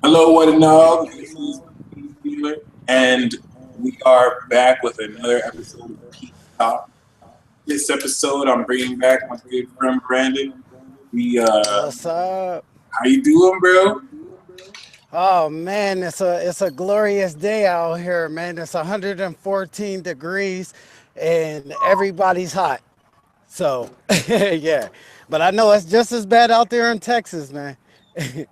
Hello, one and all. This is Peace Dealer, and we are back with another episode of Peace Talk. This episode, I'm bringing back my good friend Brandon. We, What's up? how you doing, bro? Oh man, it's a glorious day out here, man. It's 114 degrees and everybody's hot. So, yeah. But I know it's just as bad out there in Texas, man. Dude,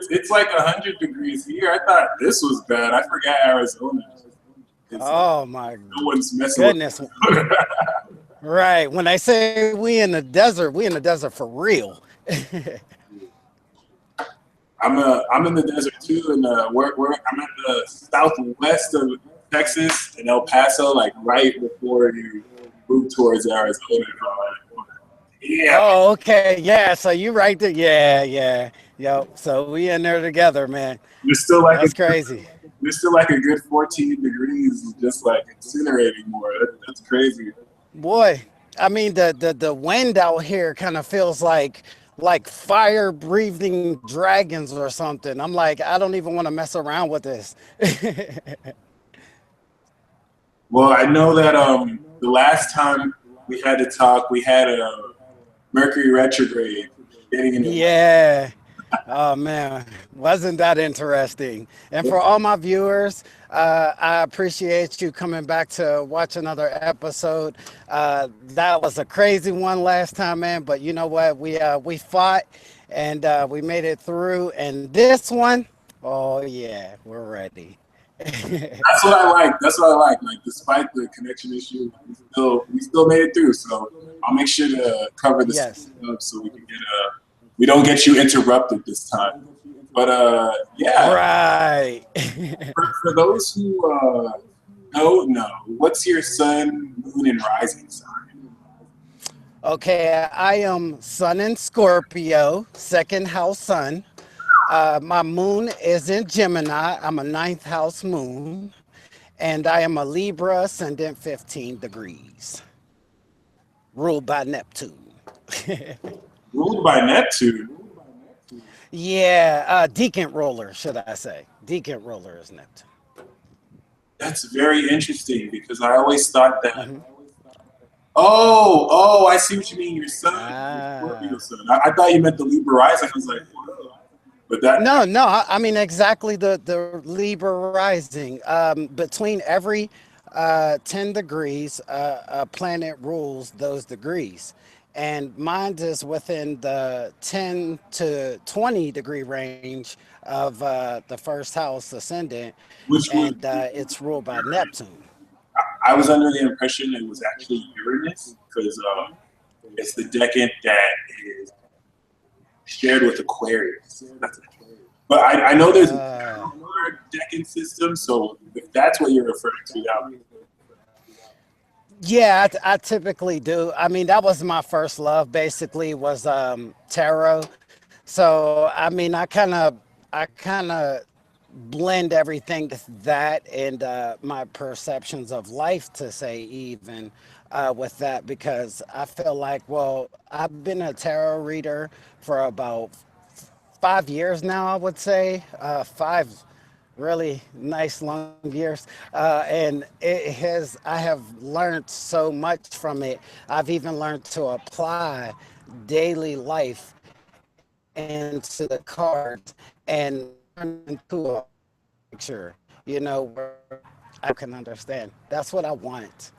it's like 100 degrees here. I thought this was bad. I forgot Arizona. It's like Oh my no one's messing with. goodness. Right. When they say we in the desert for real. I'm in the desert too, and I'm at the southwest of Texas in El Paso, like right before you move towards Arizona. Yeah, Oh, okay. Yeah. So you right there. Yeah, yeah. Yo. So we in there together, man. you're still like a That's crazy. you're still like a good 14 degrees, just like incinerating more. That's crazy. Boy, I mean the wind out here kind of feels like fire breathing dragons or something. I'm like, I don't even want to mess around with this. Well, I know that the last time we had to talk, we had a Mercury retrograde getting in the way. Yeah. Oh man, wasn't that interesting? And for all my viewers, I appreciate you coming back to watch another episode. That was a crazy one last time, man. But you know what? We fought and we made it through. And this one, oh yeah, we're ready. That's what I like. That's what I like. Like despite the connection issue, we still made it through. So I'll make sure to cover this Yes. up so we don't get you interrupted this time. But yeah, Right. for those who don't know, what's your sun, moon, and rising sign? Okay, I am Sun in Scorpio, second house Sun. My moon is in Gemini. I'm a ninth house moon. And I am a Libra, ascendant 15 degrees, ruled by Neptune. Ruled by Neptune. Yeah, Deacon ruler, should I say. Deacon ruler is Neptune. That's very interesting because I always thought that. Hmm. Oh, I see what you mean. Your sun, your Scorpio Ah. sun. I thought you meant the Libra rising. I was like, whoa. But that No, no, I mean exactly the Libra rising. Between every 10 degrees, a planet rules those degrees. And mine is within the 10 to 20 degree range of the first house ascendant, which and would it's ruled by Neptune. I was under the impression it was actually Uranus because it's the decade that is shared with Aquarius. But I know there's Uh, more decade system, so if that's what you're referring to, that would be yeah, I typically do. I mean, that was my first love. Basically, was tarot. So I mean, I kind of blend everything to that and my perceptions of life to say even with that because I feel like well I've been a tarot reader for about 5 years now, I would say. Five really nice long years. And it has, I have learned so much from it. I've even learned to apply daily life into the cards and turn it into a picture, where I can understand. That's what I want.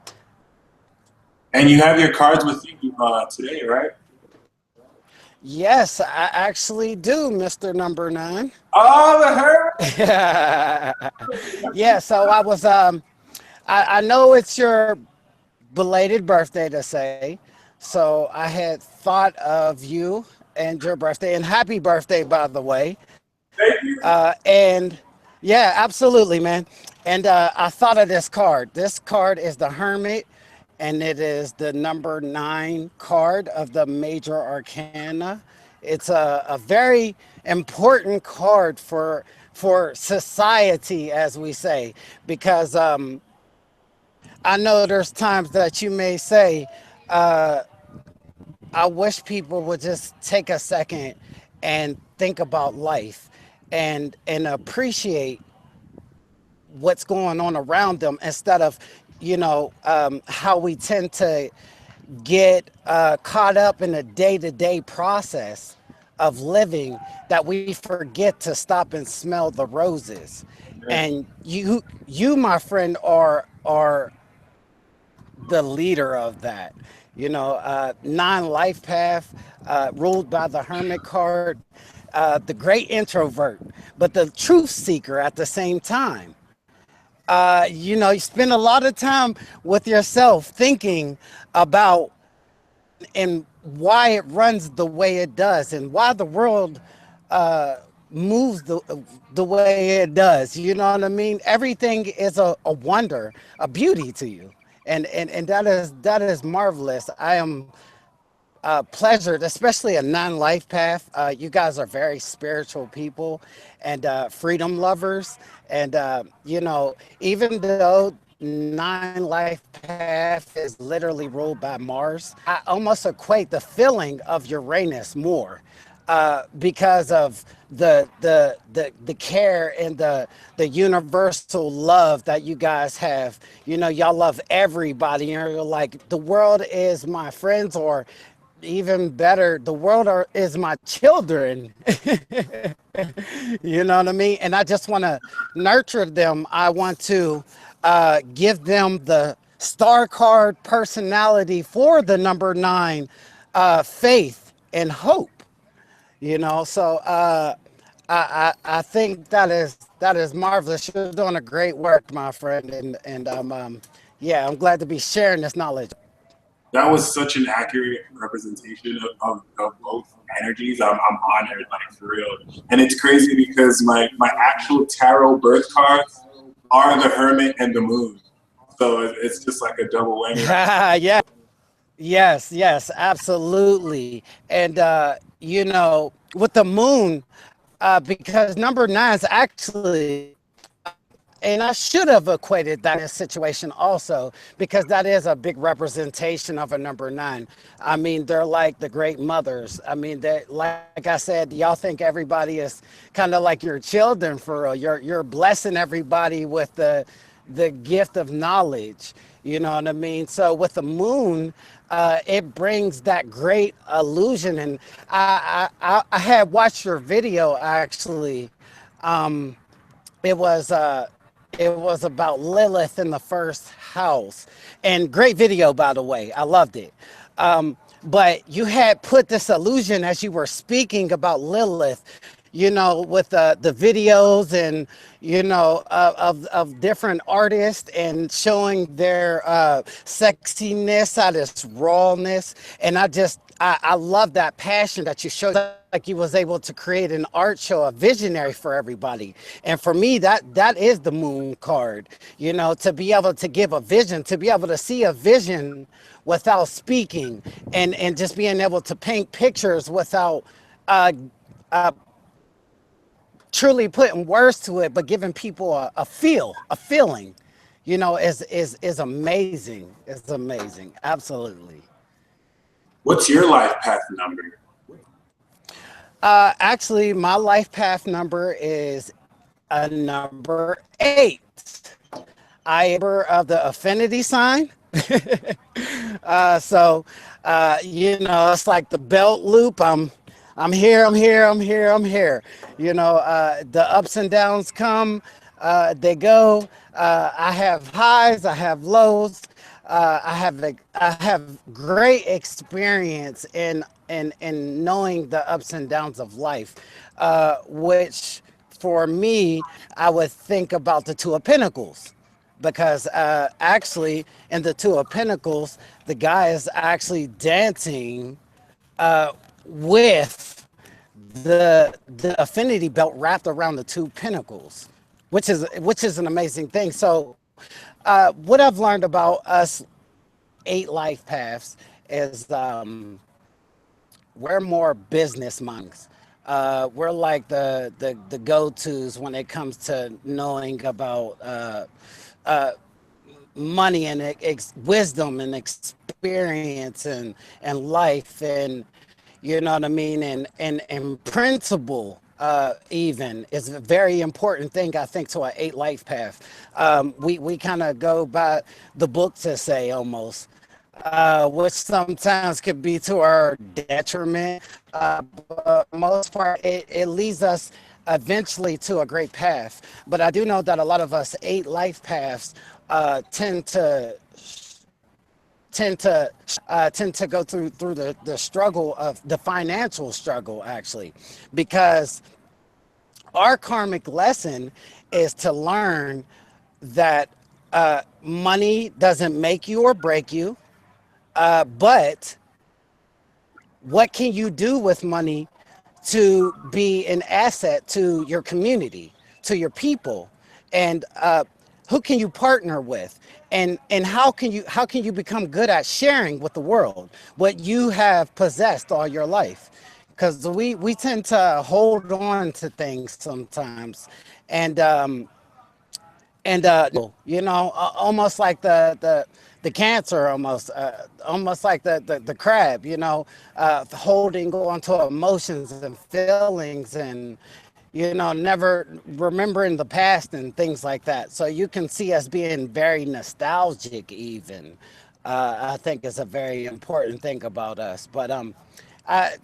and you have your cards with you today, right? Yes, I actually do, Mr. Number Nine. Oh, the her. Yeah, so I know it's your belated birthday to say. So I had thought of you and your birthday, and happy birthday, by the way. Thank you. And yeah, absolutely, man. And I thought of this card. This card is the Hermit, and it is the number nine card of the major arcana. It's a very important card for society, as we say, because I know there's times that you may say, uh, I wish people would just take a second and think about life. and appreciate what's going on around them instead of, how we tend to get caught up in the day-to-day process of living, that we forget to stop and smell the roses. Yeah. And you, my friend, are the leader of that. Non-life path, ruled by the hermit card, the great introvert, but the truth seeker at the same time. You spend a lot of time with yourself thinking about and why it runs the way it does and why the world uh, moves the way it does. You know what I mean? Everything is a wonder, a beauty to you, and that is marvelous. I am pleasured, especially a non-life path. You guys are very spiritual people and freedom lovers. And, even though non-life path is literally ruled by Mars, I almost equate the feeling of Uranus more because of the care and the universal love that you guys have. Y'all love everybody, and you're like, the world is my friends, or even better, the world is my children. You know what I mean? And I just want to nurture them. I want to give them the star card personality for the number nine, faith and hope. So I think that is marvelous. You're doing a great work, my friend, and yeah, I'm glad to be sharing this knowledge. That was such an accurate representation of both energies. I'm honored, like for real. And it's crazy because my actual tarot birth cards are the Hermit and the Moon. So it's just like a double whammy. Yeah. Yes, absolutely. And with the moon, because number nine is actually, and I should have equated that in this situation also, because that is a big representation of a number nine. I mean, they're like the great mothers. I mean, that, like I said, y'all think everybody is kind of like your children for real. You're blessing everybody with the gift of knowledge. You know what I mean? So with the moon, it brings that great illusion. And I had watched your video actually. Um, it was about Lilith in the first house, and great video, by the way. I loved it. But you had put this illusion as you were speaking about Lilith, with the videos and of different artists, and showing their sexiness out of its rawness. And I love that passion that you showed, like you was able to create an art show, a visionary for everybody. And for me, that is the moon card, to be able to give a vision, to be able to see a vision without speaking, and just being able to paint pictures without uh, uh, truly putting words to it, but giving people a feeling, is amazing. It's amazing. Absolutely. What's your life path number? Actually, my life path number is a number 8. I am a member of the affinity sign. So, it's like the belt loop. I'm here, I'm here, I'm here, I'm here. The ups and downs come, they go. I have highs, I have lows. I have great experience in knowing the ups and downs of life, which for me, I would think about the Two of Pentacles, because actually in the Two of Pentacles, the guy is actually dancing with the affinity belt wrapped around the two pentacles, which is an amazing thing. So what I've learned about us 8 life paths is we're more business minds. We're like the go-tos when it comes to knowing about money and wisdom and experience and life, and you know what I mean, and principle. even is a very important thing, I think, to our eight life path. We kind of go by the book to say almost, which sometimes could be to our detriment. But most part, it leads us eventually to a great path. But I do know that a lot of us eight life paths tend to go through the struggle of the financial struggle actually, because our karmic lesson is to learn that money doesn't make you or break you, but what can you do with money to be an asset to your community, to your people, and who can you partner with, and how can you become good at sharing with the world what you have possessed all your life, because we tend to hold on to things sometimes, and almost like the cancer, almost like the crab, holding on to emotions and feelings, and never remembering the past and things like that. So you can see us being very nostalgic even. I think is a very important thing about us. But I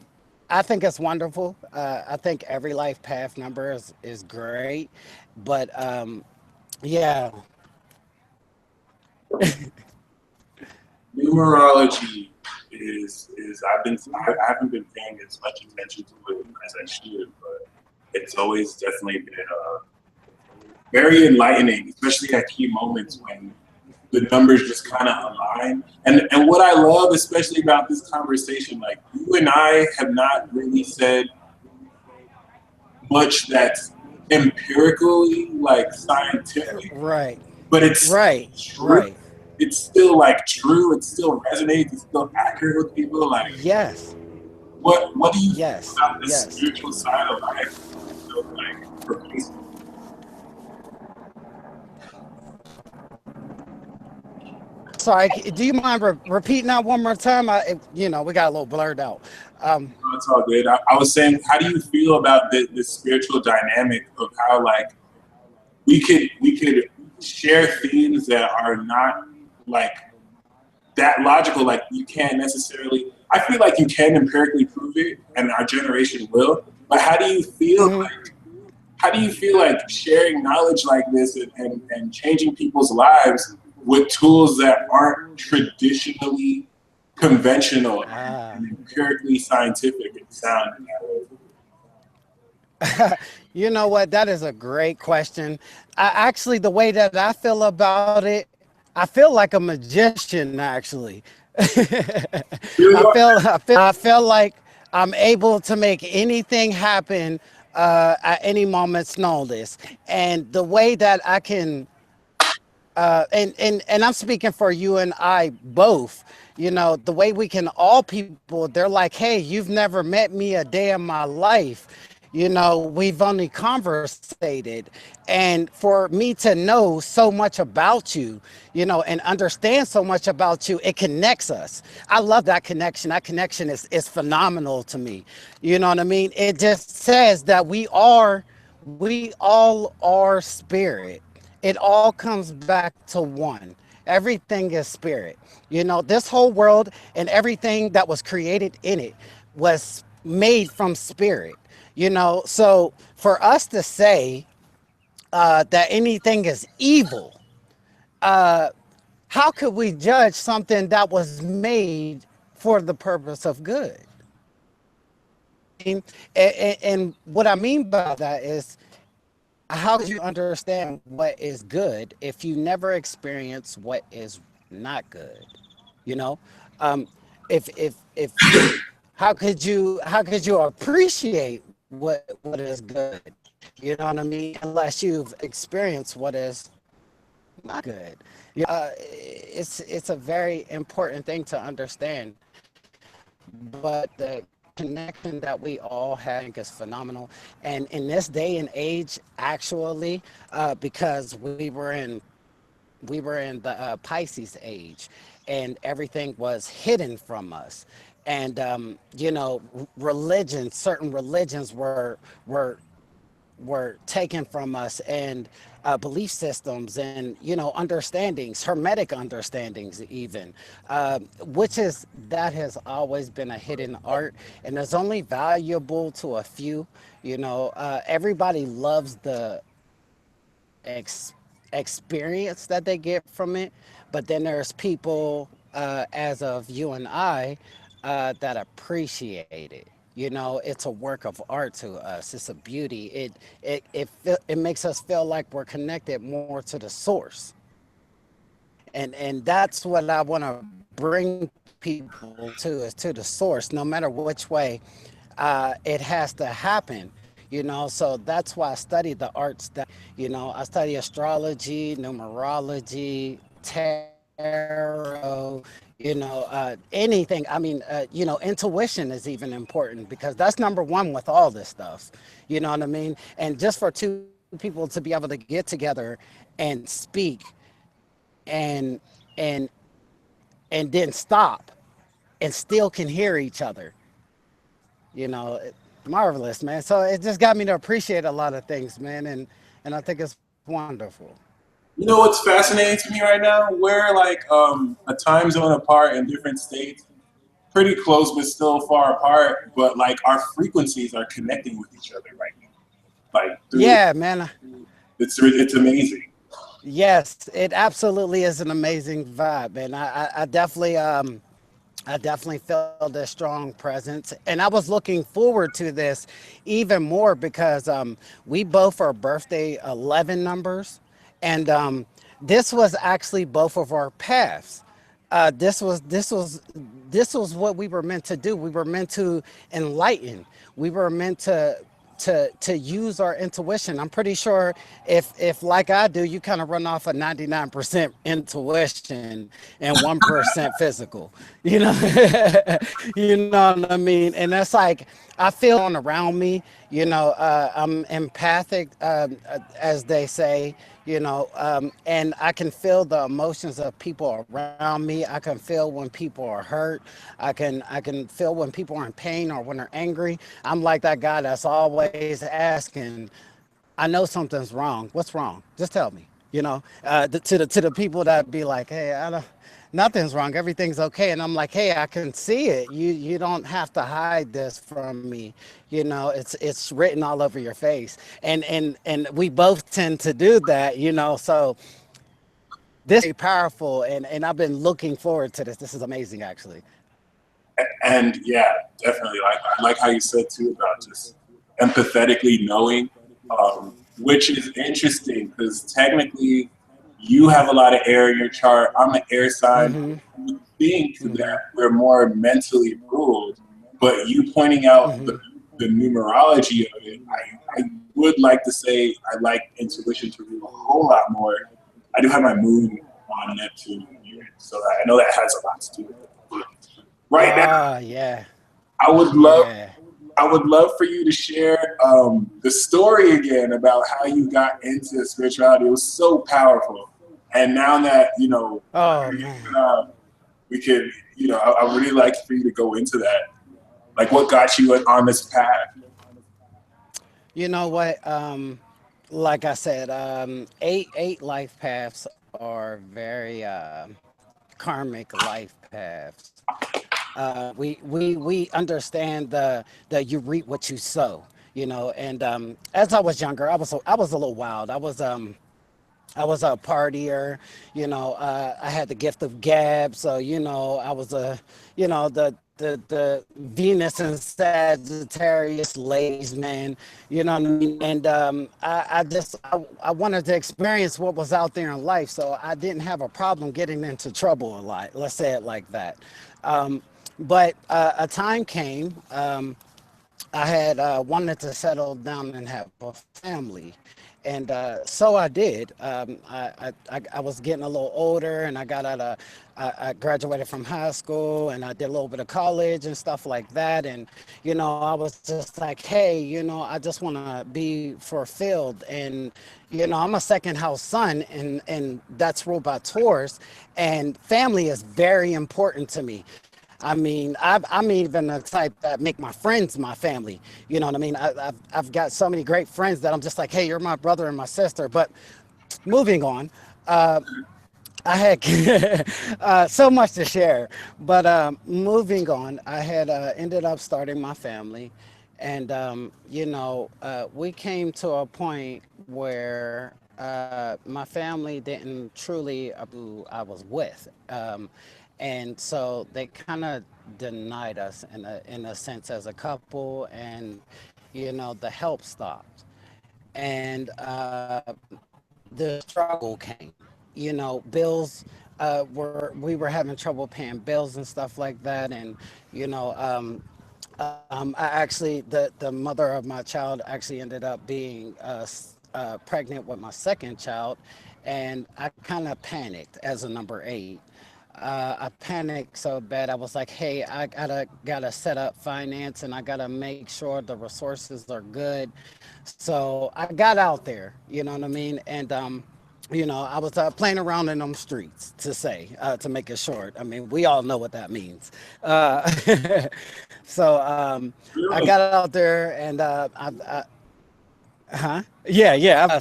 I think it's wonderful. I think every life path number is great, but yeah. Numerology is I haven't been paying as much attention to it as I should, but it's always definitely been very enlightening, especially at key moments when the numbers just kind of align. And what I love, especially about this conversation, like you and I have not really said much that's empirically like scientific, Right, but it's right, true. right. It's still like true. It still resonates. It's still accurate with people. Like, Yes, what do you think yes, about this yes. spiritual side of life? Like, replacement? Sorry, do you mind repeating that one more time? We got a little blurred out. Um, It's all good. I was saying, how do you feel about the spiritual dynamic of how like we could share themes that are not like that logical. Like you can't necessarily. I feel like you can empirically prove it, and our generation will. But how do you feel mhm. like? How do you feel like sharing knowledge like this and changing people's lives with tools that aren't traditionally conventional Ah. and empirically scientific and sound? You know what? That is a great question. Actually, the way that I feel about it, I feel like a magician. Actually, Really? I feel like I'm able to make anything happen at any moment's notice, and the way that I can and I'm speaking for you and I both. The way we can all people, they're like, hey, you've never met me a day in my life. We've only conversated, and for me to know so much about you, and understand so much about you, it connects us. I love that connection. That connection is phenomenal to me. You know what I mean? It just says that we all are spirit. It all comes back to one. Everything is spirit. This whole world and everything that was created in it was made from spirit. So for us to say that anything is evil, how could we judge something that was made for the purpose of good? And what I mean by that is, how could you understand what is good if you never experience what is not good? You know, um, if how could you appreciate what is good? You know what I mean? Unless you've experienced what is not good. It's a very important thing to understand. But the connection that we all have, I think, is phenomenal. And in this day and age, actually, because we were in the Pisces age, and everything was hidden from us. And certain religions were were taken from us, and belief systems, and understandings, hermetic understandings even, which is that has always been a hidden art, and is only valuable to a few. Everybody loves the experience that they get from it, but then there's people, as of you and I, that appreciate it. It's a work of art to us. It's a beauty. It makes us feel like we're connected more to the source, and that's what I want to bring people to, is to the source, no matter which way it has to happen. So that's why I study the arts that, I study astrology, numerology, tarot, anything. I mean, intuition is even important, because that's number one with all this stuff. You know what I mean? And just for two people to be able to get together and speak, and and and then stop and still can hear each other, marvelous, man. So it just got me to appreciate a lot of things, man, and I think it's wonderful. You know what's fascinating to me right now? We're like a time zone apart in different states, pretty close but still far apart. But like our frequencies are connecting with each other right now. Like through, Yeah, man. it's amazing. Yes, it absolutely is an amazing vibe, and I definitely felt a strong presence, and I was looking forward to this even more because we both are birthday 11 numbers, and this was actually both of our paths. This was what we were meant to do. We were meant to enlighten. We were meant to use our intuition. I'm pretty sure if like I do, you kind of run off of 99% intuition and 1% physical. You know, you know what I mean. And that's like I feel on around me. I'm empathic, as they say. And I can feel the emotions of people around me. I can feel when people are hurt. I can feel when people are in pain or when they're angry. I'm like that guy that's always asking, I know something's wrong. What's wrong? Just tell me. To the people that be like, hey, I don't, nothing's wrong. Everything's okay. And I'm like, hey, I can see it. You don't have to hide this from me. It's written all over your face. And we both tend to do that. So this is powerful, and I've been looking forward to this. This is amazing, actually. And yeah, definitely. Like I like how you said too about just empathetically knowing, which is interesting because technically you have a lot of air in your chart. I'm an air sign. Mm-hmm. You think Mm-hmm. that we're more mentally ruled, but you pointing out Mm-hmm. the numerology of it, I would like to say I like intuition to rule a whole lot more. I do have my moon on Neptune here, so I know that has a lot to do with it. Right now, Yeah. I would love Yeah. I would love for you to share the story again about how you got into spirituality. It was so powerful, and now that Oh man. we could, I would really like for you to go into that. Like, what got you on this path? You know what? Like I said, eight life paths are very karmic life paths. We understand the you reap what you sow. And as I was younger, I was a little wild. I was a partier. I had the gift of gab, so I was the Venus and Sagittarius ladies man. You know what I mean? And I wanted to experience what was out there in life, so I didn't have a problem getting into trouble a lot. Let's say it like that. Um, but a time came. I had wanted to settle down and have a family. And so I did. I was getting a little older, and I graduated from high school, and I did a little bit of college and stuff like that. And, I was just like, hey, I just want to be fulfilled. And, I'm a second house son, and that's ruled by Taurus, and family is very important to me. I mean, I'm even the type that make my friends my family. You know what I mean? I've got so many great friends that I'm just like, hey, you're my brother and my sister. But moving on, uh, I had so much to share, but moving on, I had ended up starting my family, and we came to a point where my family didn't truly who I was with, and so they kind of denied us in a sense as a couple, and the help stopped, and the struggle came. Bills we were having trouble paying bills and stuff like that, and you know, I actually the mother of my child actually ended up being pregnant with my second child, and I kind of panicked as a number eight. I panicked so bad. I was like, "Hey, I gotta set up finance, and I gotta make sure the resources are good." So I got out there, you know what I mean, and I was playing around in them streets, to make it short. I mean, we all know what that means. Uh, so I got out there, and huh? Yeah.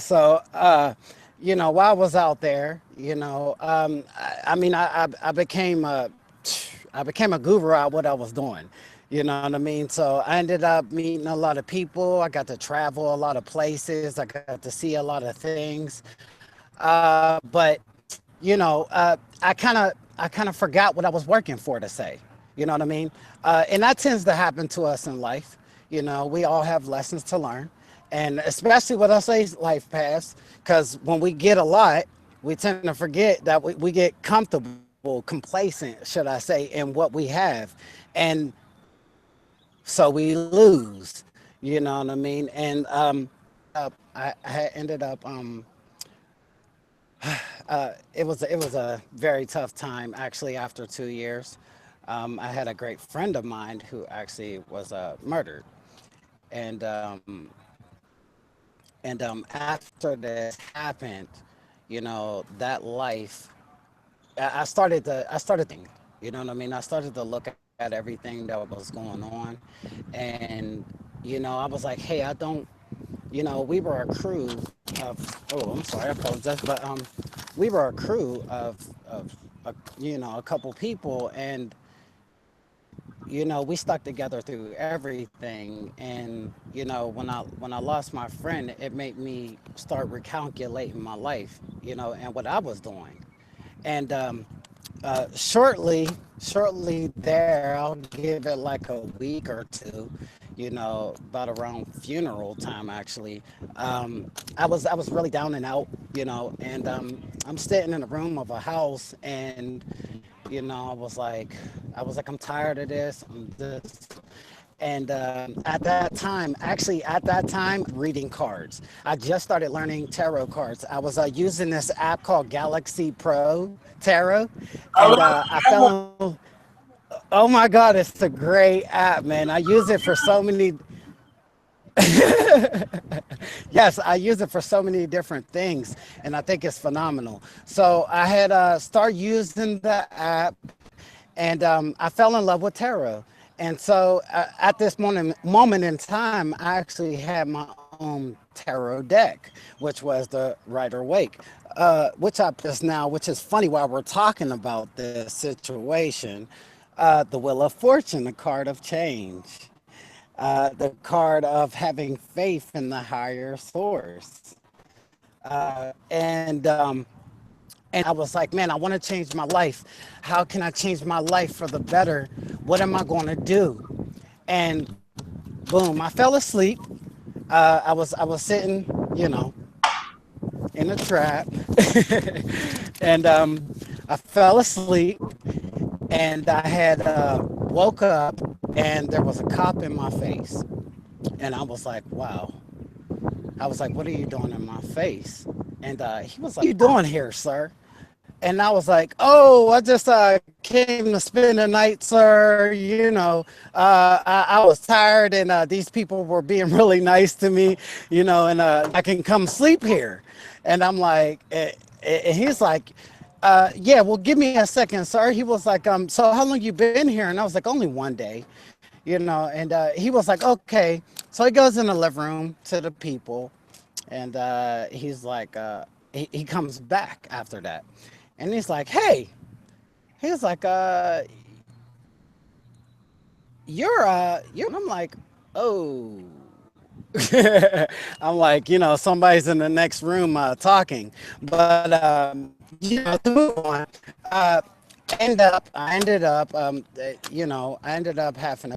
While I was out there, I mean, I became a guru at what I was doing. You know what I mean? So I ended up meeting a lot of people. I got to travel a lot of places. I got to see a lot of things. But I kind of forgot what I was working for to say. You know what I mean? And that tends to happen to us in life. We all have lessons to learn, and especially with us life paths, because when we get a lot, we tend to forget that we get comfortable, complacent, should I say, in what we have, and so we lose. You know what I mean? And I had ended up it was a very tough time actually after 2 years. I had a great friend of mine who actually was murdered, and after this happened, that life, I started thinking. You know what I mean? I started to look at everything that was going on, and I was like, hey, I don't. We were a crew of. Oh, I'm sorry, I apologize, but we were a crew of a couple people, and we stuck together through everything. And when I lost my friend, it made me start recalculating my life, and what I was doing. And shortly there, I'll give it like a week or two, about around funeral time actually. I was really down and out, and I'm sitting in a room of a house, and I was like, I'm tired of this. I'm this. And at that time, reading cards. I just started learning tarot cards. I was using this app called Galaxy Pro Tarot, I and love I that. fell in. Oh my God, it's a great app, man. I use it for so many. Yes, I use it for so many different things, and I think it's phenomenal. So I had started using the app, and I fell in love with tarot. And so at this moment in time, I actually had my own tarot deck, which was the Rider Waite, which I just now, which is funny while we're talking about this situation. The Wheel of Fortune, the card of change, the card of having faith in the higher source. And I was like, man, I want to change my life. How can I change my life for the better? What am I going to do? And boom, I fell asleep. I was sitting, you know, in a trap, and I fell asleep, and I had woke up, and there was a cop in my face, and I was like, wow. I was like, what are you doing in my face? And he was like, what are you doing here, sir? And I was like, "Oh, I just came to spend the night, sir. I was tired, and these people were being really nice to me, and I can come sleep here." And I'm like, and he's like, Yeah, well, give me a second, sir. He was like, so how long you been here? And I was like, only one day, you know. And he was like, okay. So he goes in the living room to the people, and he's like, he comes back after that, and he's like, hey, he's like, you're, and I'm like, oh. I'm like, somebody's in the next room talking. But to move on, uh, I ended up, I ended up having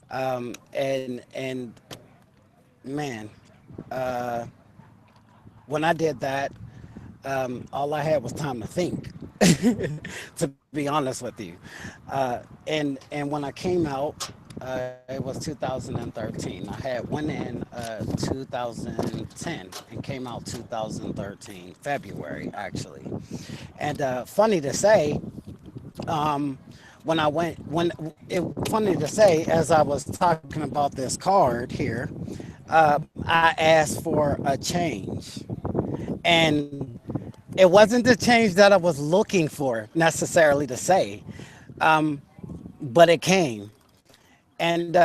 and man, uh, when I did that, all I had was time to think. To be honest with you, and when I came out, it was 2013. I had went in 2010 and came out 2013 February actually. And funny to say, um, when I went when it funny to say as I was talking about this card here, I asked for a change, and it wasn't the change that I was looking for necessarily to say, um, but it came. And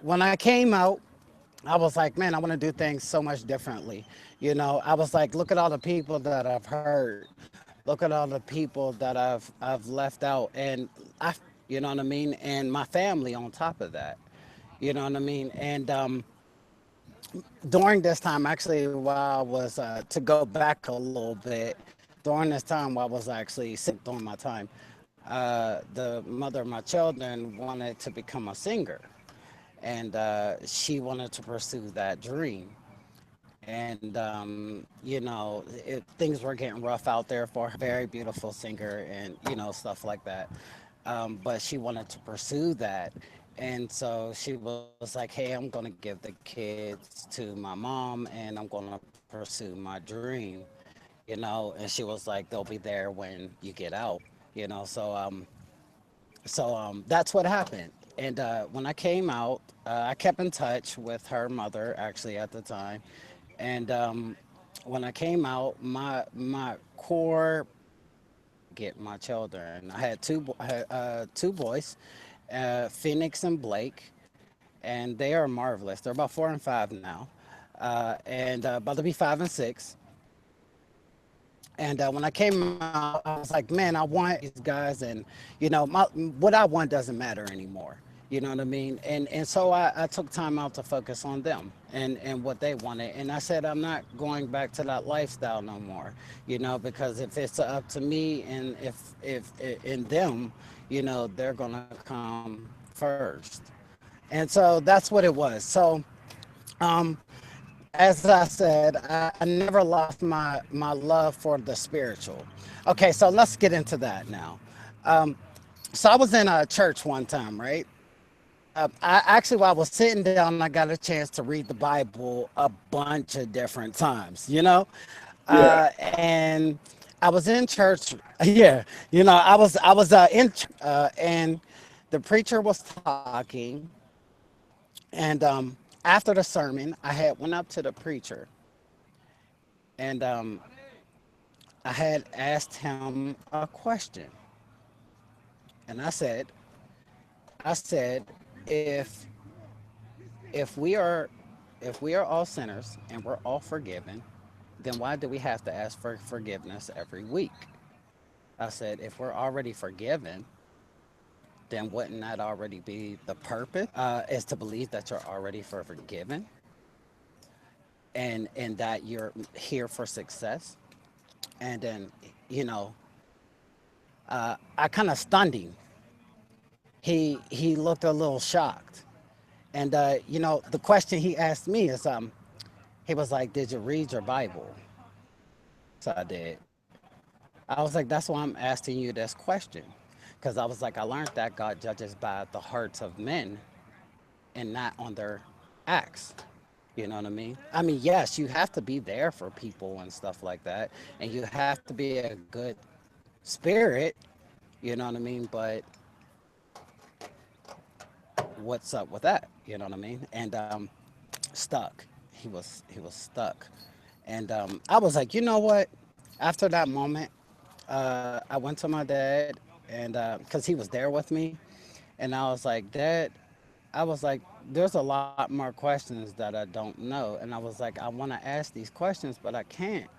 when I came out, I was like, man, I want to do things so much differently. I was like, look at all the people that I've hurt. Look at all the people that I've left out, and I, you know what I mean, and my family on top of that. You know what I mean, and during this time, actually, while I was to go back a little bit, during this time while I was actually sick during my time, the mother of my children wanted to become a singer, and she wanted to pursue that dream. And things were getting rough out there for her. Very beautiful singer, and stuff like that. But she wanted to pursue that, and so she was like, "Hey, I'm gonna give the kids to my mom, and I'm gonna pursue my dream." And she was like, "They'll be there when you get out." So that's what happened. And when I came out, I kept in touch with her mother actually at the time. And when I came out, my core get my children. I had two boys, Phoenix and Blake, and they are marvelous. They're about 4 and 5 now, and about to be 5 and 6. And when I came out, I was like, man, I want these guys, and what I want doesn't matter anymore. You know what I mean? And so I took time out to focus on them and what they wanted. And I said, I'm not going back to that lifestyle no more. Because if it's up to me, and if in them, they're gonna come first. And so that's what it was. So um, as I said, I never lost my love for the spiritual. Okay, so let's get into that now. Um, so I was in a church one time, right? I actually, while I was sitting down, I got a chance to read the Bible a bunch of different times, Yeah. and I was in church. Yeah, I was in, and the preacher was talking, and after the sermon, I had went up to the preacher, and I had asked him a question, and I said, if if we are if we are all sinners and we're all forgiven, then why do we have to ask for forgiveness every week? I said, if we're already forgiven, then wouldn't that already be the purpose? Is to believe that you're already forgiven, and that you're here for success. And then, you know, I kind of stunned him. He looked a little shocked. And the question he asked me is, he was like, "Did you read your Bible?" So I did. I was like, "That's why I'm asking you this question," because I was like, I learned that God judges by the hearts of men and not on their acts. You know what I mean? I mean, yes, you have to be there for people and stuff like that, and you have to be a good spirit. You know what I mean? But what's up with that? You know what I mean? And stuck. He was stuck, and I was like, you know what? After that moment, I went to my dad, and because he was there with me, and I was like, Dad, I was like, there's a lot more questions that I don't know, and I was like, I want to ask these questions, but I can't.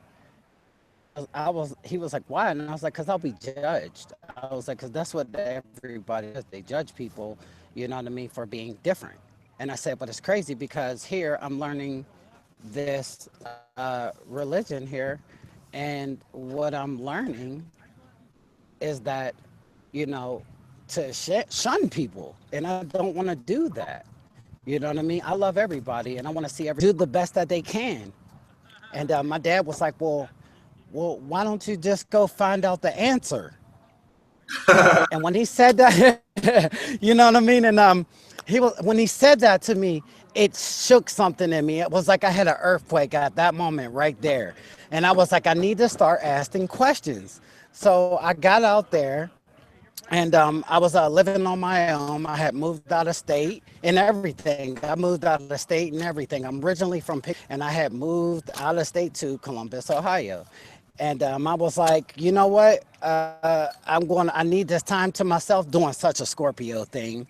He was like, why? And I was like, because I'll be judged. I was like, because that's what everybody does. They judge people, you know what I mean, for being different. And I said, but it's crazy because here I'm learning this religion here, and what I'm learning is that, you know, to shun people, and I don't want to do that. You know what I mean? I love everybody, and I want to see everybody do the best that they can. And my dad was like, well, why don't you just go find out the answer? And when he said that, you know what I mean? And when he said that to me, it shook something in me. It was like I had an earthquake at that moment right there. And I was like, I need to start asking questions. So I got out there, and I was living on my own. I had moved out of state and everything. I moved out of state and everything. I'm originally from Pittsburgh, and I had moved out of state to Columbus, Ohio. And I was like, you know what? I need this time to myself, doing such a Scorpio thing.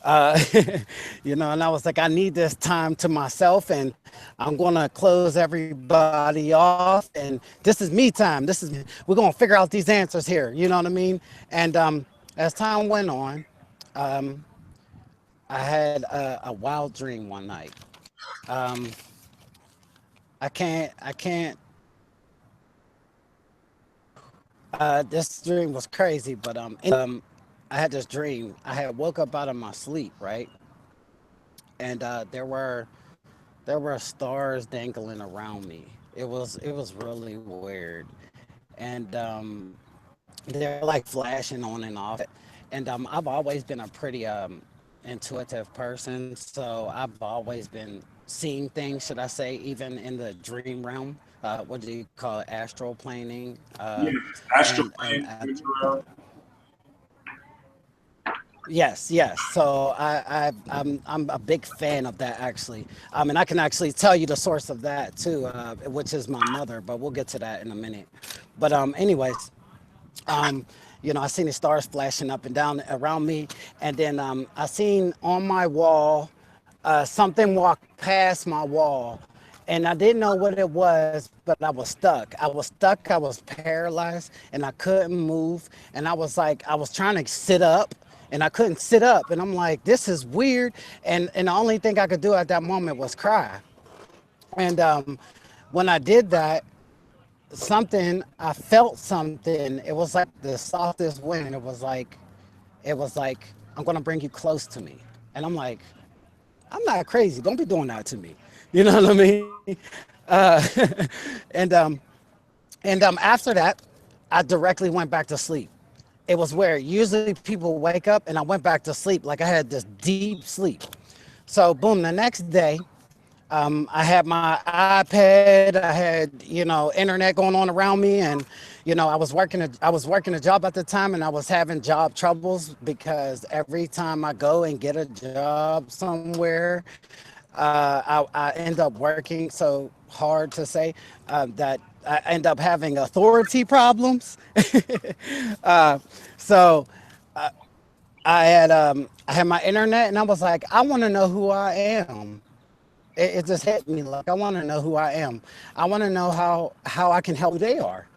Uh, you know, and I was like, I need this time to myself, and I'm going to close everybody off. And this is me time. We're going to figure out these answers here. You know what I mean? And as time went on, um, I had a wild dream one night. Um, I can't. This dream was crazy, but I had this dream. I had woke up out of my sleep, right? And there were stars dangling around me. It was really weird, and they're like flashing on and off. And I've always been a pretty intuitive person, so I've always been seeing things, should I say, even in the dream realm. What do you call it? Astral planing. Yeah, astral And plane, Ventura. Yes, yes. So I'm a big fan of that actually. And I can actually tell you the source of that too, which is my mother. But we'll get to that in a minute. But anyways, um, I seen the stars flashing up and down around me, and then I seen on my wall something walk past my wall, and I didn't know what it was, but I was stuck. I was stuck. I was paralyzed, and I couldn't move. And I was like, I was trying to sit up, and I couldn't sit up. And I'm like, this is weird. And the only thing I could do at that moment was cry. And when I did that, I felt something. It was like the softest wind. It was like, I'm gonna bring you close to me. And I'm like, I'm not crazy. Don't be doing that to me. You know what I mean? Uh, and after that, I directly went back to sleep. It was where usually people wake up, and I went back to sleep like I had this deep sleep. So boom, the next day, I had my iPad, I had internet going on around me, and I was working a job at the time, and I was having job troubles because every time I go and get a job somewhere, I end up working so hard to say that I end up having authority problems. uh, so I had my internet, and I was like, I want to know who I am. It just hit me like I want to know who I am. I want to know how I can help they are.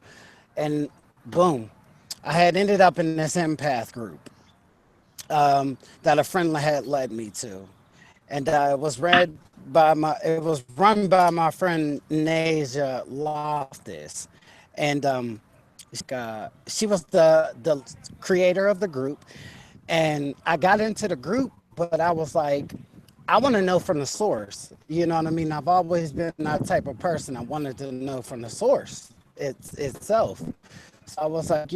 And boom, I had ended up in this empath group that a friend had led me to, and it was run by my friend Nasia Loftus, and she was the creator of the group, and I got into the group, but I was like, I want to know from the source. You know what I mean? I've always been that type of person. I wanted to know from the source itself. So I was like,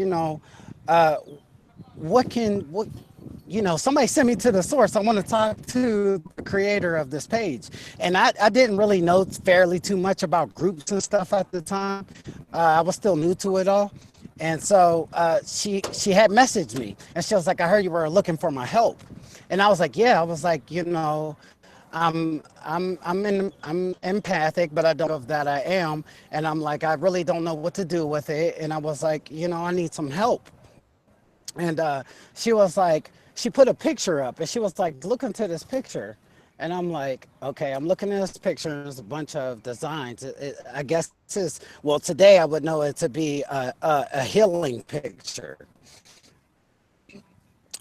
uh, what somebody send me to the source. I want to talk to the creator of this page. And I didn't really know fairly too much about groups and stuff at the time. I was still new to it all. And so she had messaged me, and she was like, I heard you were looking for my help. And I was like, yeah. I was like, I'm empathic, but I don't know if that I am. And I'm like, I really don't know what to do with it. And I was like, I need some help. And she was like, she put a picture up, and she was like, look into this picture. And I'm like, okay, I'm looking at this picture, and there's a bunch of designs. I guess it's, well, today I would know it to be a healing picture.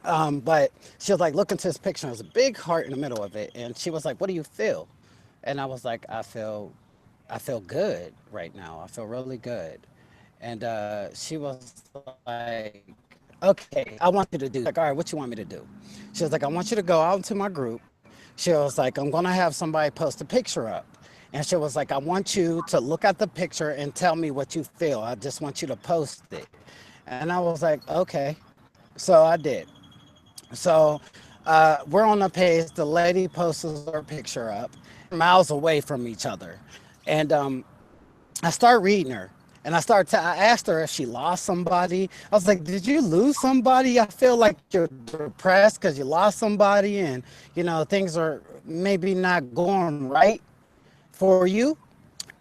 But she was like, look into this picture. There's a big heart in the middle of it. And she was like, what do you feel? And I was like, I feel good right now. I feel really good. And she was like, okay, I want you to do. Like, all right, what you want me to do? She was like, I want you to go out into my group. She was like, I'm gonna have somebody post a picture up. And she was like, I want you to look at the picture and tell me what you feel. I just want you to post it. And I was like, okay. So I did. So we're on the page. The lady posts her picture up, miles away from each other, and I start reading her. And I asked her if she lost somebody. I was like, did you lose somebody? I feel like you're depressed because you lost somebody and, things are maybe not going right for you.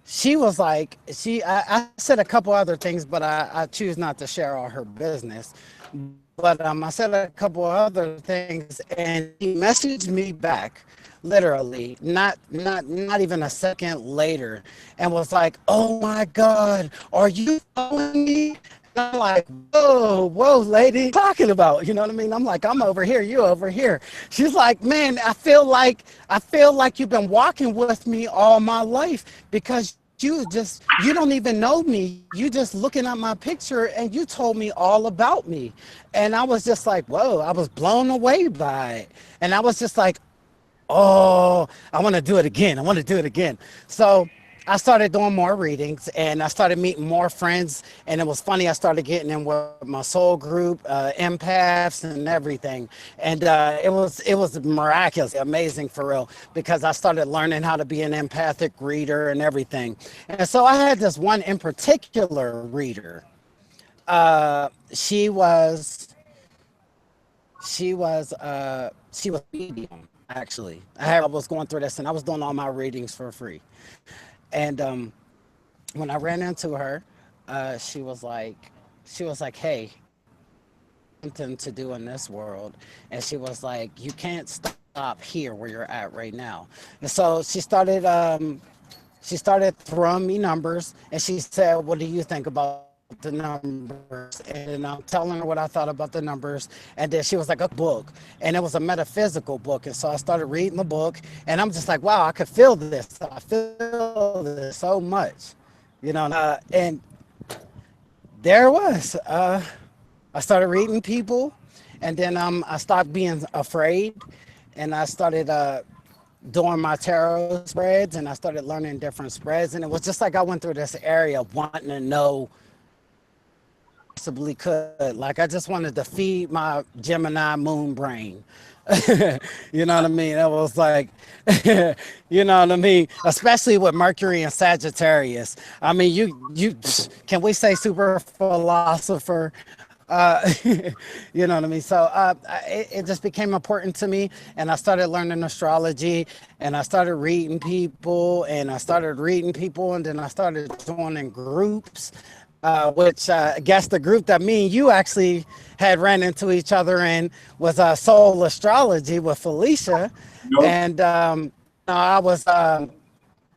She was like, I said a couple other things, but I choose not to share all her business. But I said a couple other things, and she messaged me back, literally, not even a second later, and was like, "Oh my God, are you following me?" And I'm like, "Whoa, whoa, lady, talking about?" You know what I mean? I'm like, "I'm over here, you over here." She's like, "Man, I feel like you've been walking with me all my life because." You don't even know me. You just looking at my picture and you told me all about me. And I was just like, whoa, I was blown away by it. And I was just like, oh, I want to do it again. I want to do it again. So I started doing more readings and I started meeting more friends. And it was funny. I started getting in with my soul group, empaths and everything. And it was miraculous, amazing for real, because I started learning how to be an empathic reader and everything. And so I had this one in particular reader. She was she was medium, actually. I was going through this and I was doing all my readings for free. And when I ran into her, she was like, "Hey, something to do in this world," and she was like, "You can't stop here where you're at right now." And so she started throwing me numbers, and she said, "What do you think about the numbers?" And I'm telling her what I thought about the numbers, and then she was like, "A book," and it was a metaphysical book. And so I started reading the book, and I'm just like, "Wow, I could feel this. I feel this so much." And there it was. I started reading people, and then I stopped being afraid, and I started doing my tarot spreads, and I started learning different spreads, and it was just like I went through this area wanting to know possibly could. Like I just wanted to feed my Gemini moon brain. You know what I mean? It was like, you know what I mean? Especially with Mercury and Sagittarius. I mean, you can we say super philosopher? You know what I mean? So it just became important to me, and I started learning astrology, and I started reading people, and then I started joining groups, which I guess the group that me and you actually had ran into each other in was Soul Astrology with Felicia, Nope. and I was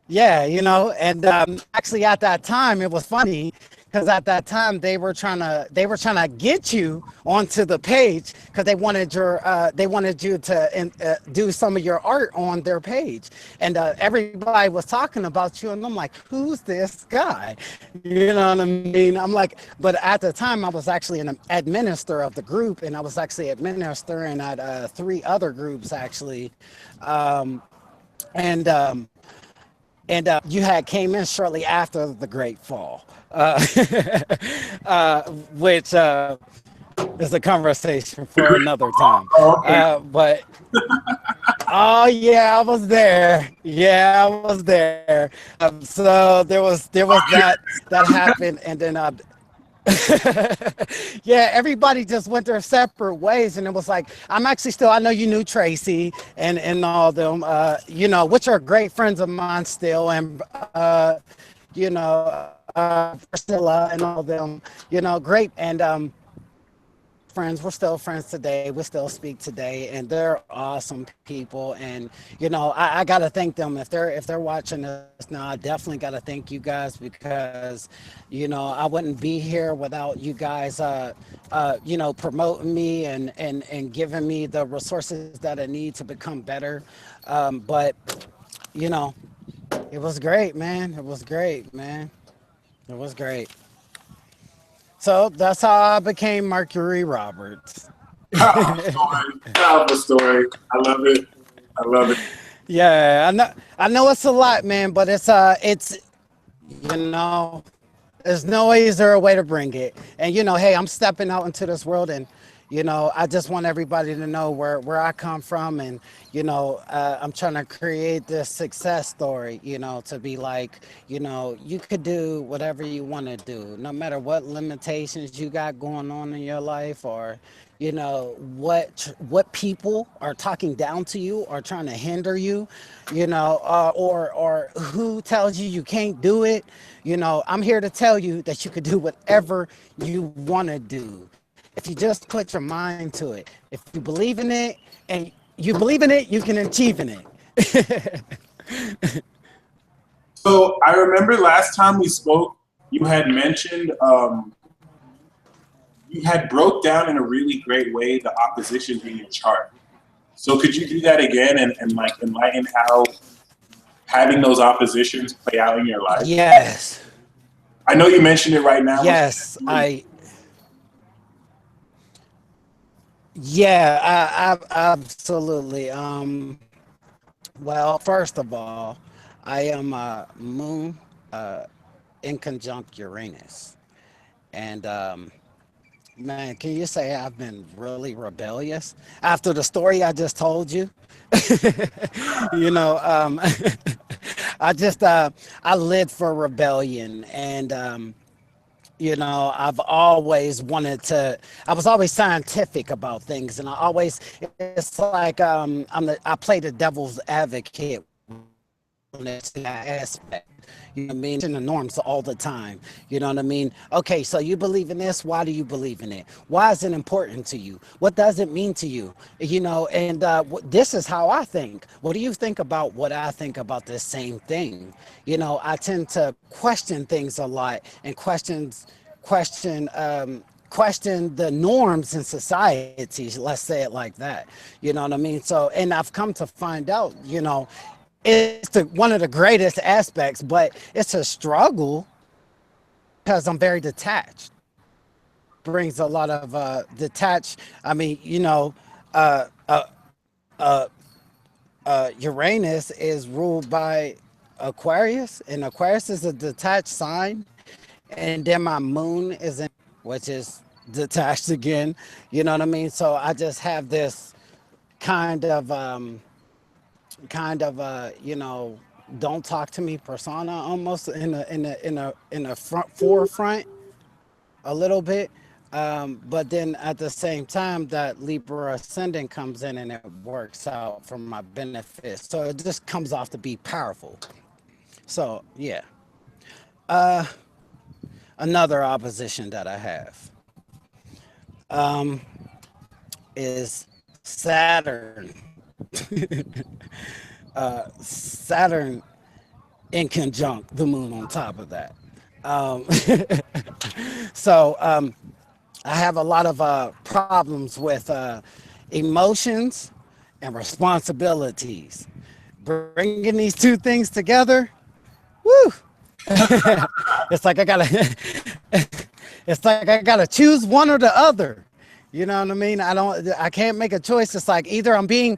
yeah, and actually at that time it was funny because at that time they were trying to get you onto the page because they wanted you to do some of your art on their page, and everybody was talking about you, and I'm like, who's this guy? You know what I mean? I'm like, but at the time I was actually an administrator of the group, and I was actually administering at three other groups actually, um, and you had came in shortly after the Great Fall, which is a conversation for another time. Oh, okay. But oh yeah, I was there. Yeah, I was there. So there was that happened, and then Yeah, everybody just went their separate ways, and it was like I'm actually still. I know you knew Tracy and all them, which are great friends of mine still, and Priscilla and all them, great, and friends. We're still friends today. We still speak today, and they're awesome people. And I got to thank them if they're watching this now. I definitely got to thank you guys because I wouldn't be here without you guys. Promoting me and giving me the resources that I need to become better. But you know, it was great, man. It was great, man. It was great. So that's how I became Mercury Roberts. Powerful story. Powerful story. I love it. I love it. Yeah, I know. I know it's a lot, man, but it's you know, there's no easier way to bring it. And hey, I'm stepping out into this world, and I just want everybody to know where I come from, and I'm trying to create this success story. To be like, you could do whatever you want to do, no matter what limitations you got going on in your life, or what people are talking down to you or trying to hinder you, or who tells you can't do it. I'm here to tell you that you could do whatever you want to do if you just put your mind to it. If you believe in it and you believe in it, you can achieve in it. So I remember last time we spoke, you had mentioned you had broke down in a really great way the oppositions in your chart. So could you do that again and like enlighten how having those oppositions play out in your life? Yes. I know you mentioned it right now. Yes, I absolutely. Well, first of all, I am Moon in conjunct Uranus, and man, can you say I've been really rebellious after the story I just told you? you know, um, I lived for rebellion, and I've always wanted to. I was always scientific about things, and it's like I play the devil's advocate on that aspect. You know what I mean? In the norms all the time. You know what I mean? Okay, so you believe in this. Why do you believe in it? Why is it important to you? What does it mean to you? And this is how I think. What do you think about what I think about this same thing? I tend to question things a lot and question question the norms in society. Let's say it like that. You know what I mean? So, and I've come to find out, it's one of the greatest aspects, but it's a struggle because I'm very detached. Brings a lot of detached. I mean, uh, uh, uh, Uranus is ruled by Aquarius, and Aquarius is a detached sign, and then my moon is in, which is detached again. You know what I mean? So I just have this kind of don't talk to me persona, almost in a forefront a little bit. But then at the same time, that Libra ascendant comes in and it works out for my benefit. So it just comes off to be powerful. So yeah. Another opposition that I have is Saturn. Saturn in conjunct the moon on top of that. Um, so I have a lot of problems with emotions and responsibilities. Bringing these two things together, woo! it's like I gotta, it's like I gotta choose one or the other. You know what I mean? I can't make a choice. It's like either I'm being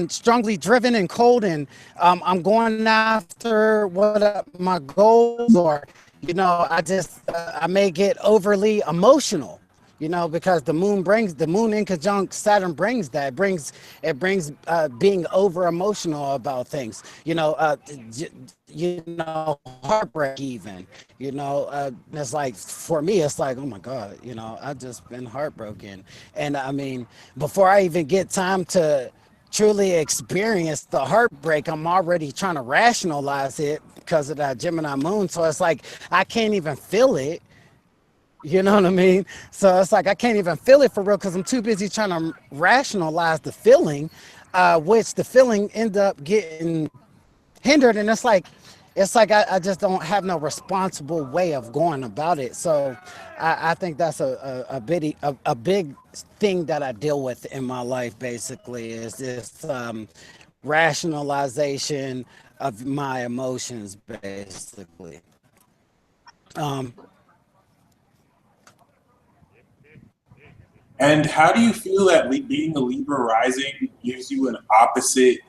strongly driven and cold, and I'm going after what my goals, or I may get overly emotional. because the moon in conjunct Saturn brings that. It brings being over emotional about things. Heartbreak even. It's like for me, it's like, oh my God, I've just been heartbroken, and I mean, before I even get time to truly experience the heartbreak, I'm already trying to rationalize it because of that Gemini moon. So it's like I can't even feel it. You know what I mean? So it's like I can't even feel it for real because I'm too busy trying to rationalize the feeling, which the feeling end up getting hindered. And it's like I just don't have no responsible way of going about it. So I think that's a big thing that I deal with in my life. Basically, is this rationalization of my emotions. Basically, um, And how do you feel that being a Libra rising gives you an opposite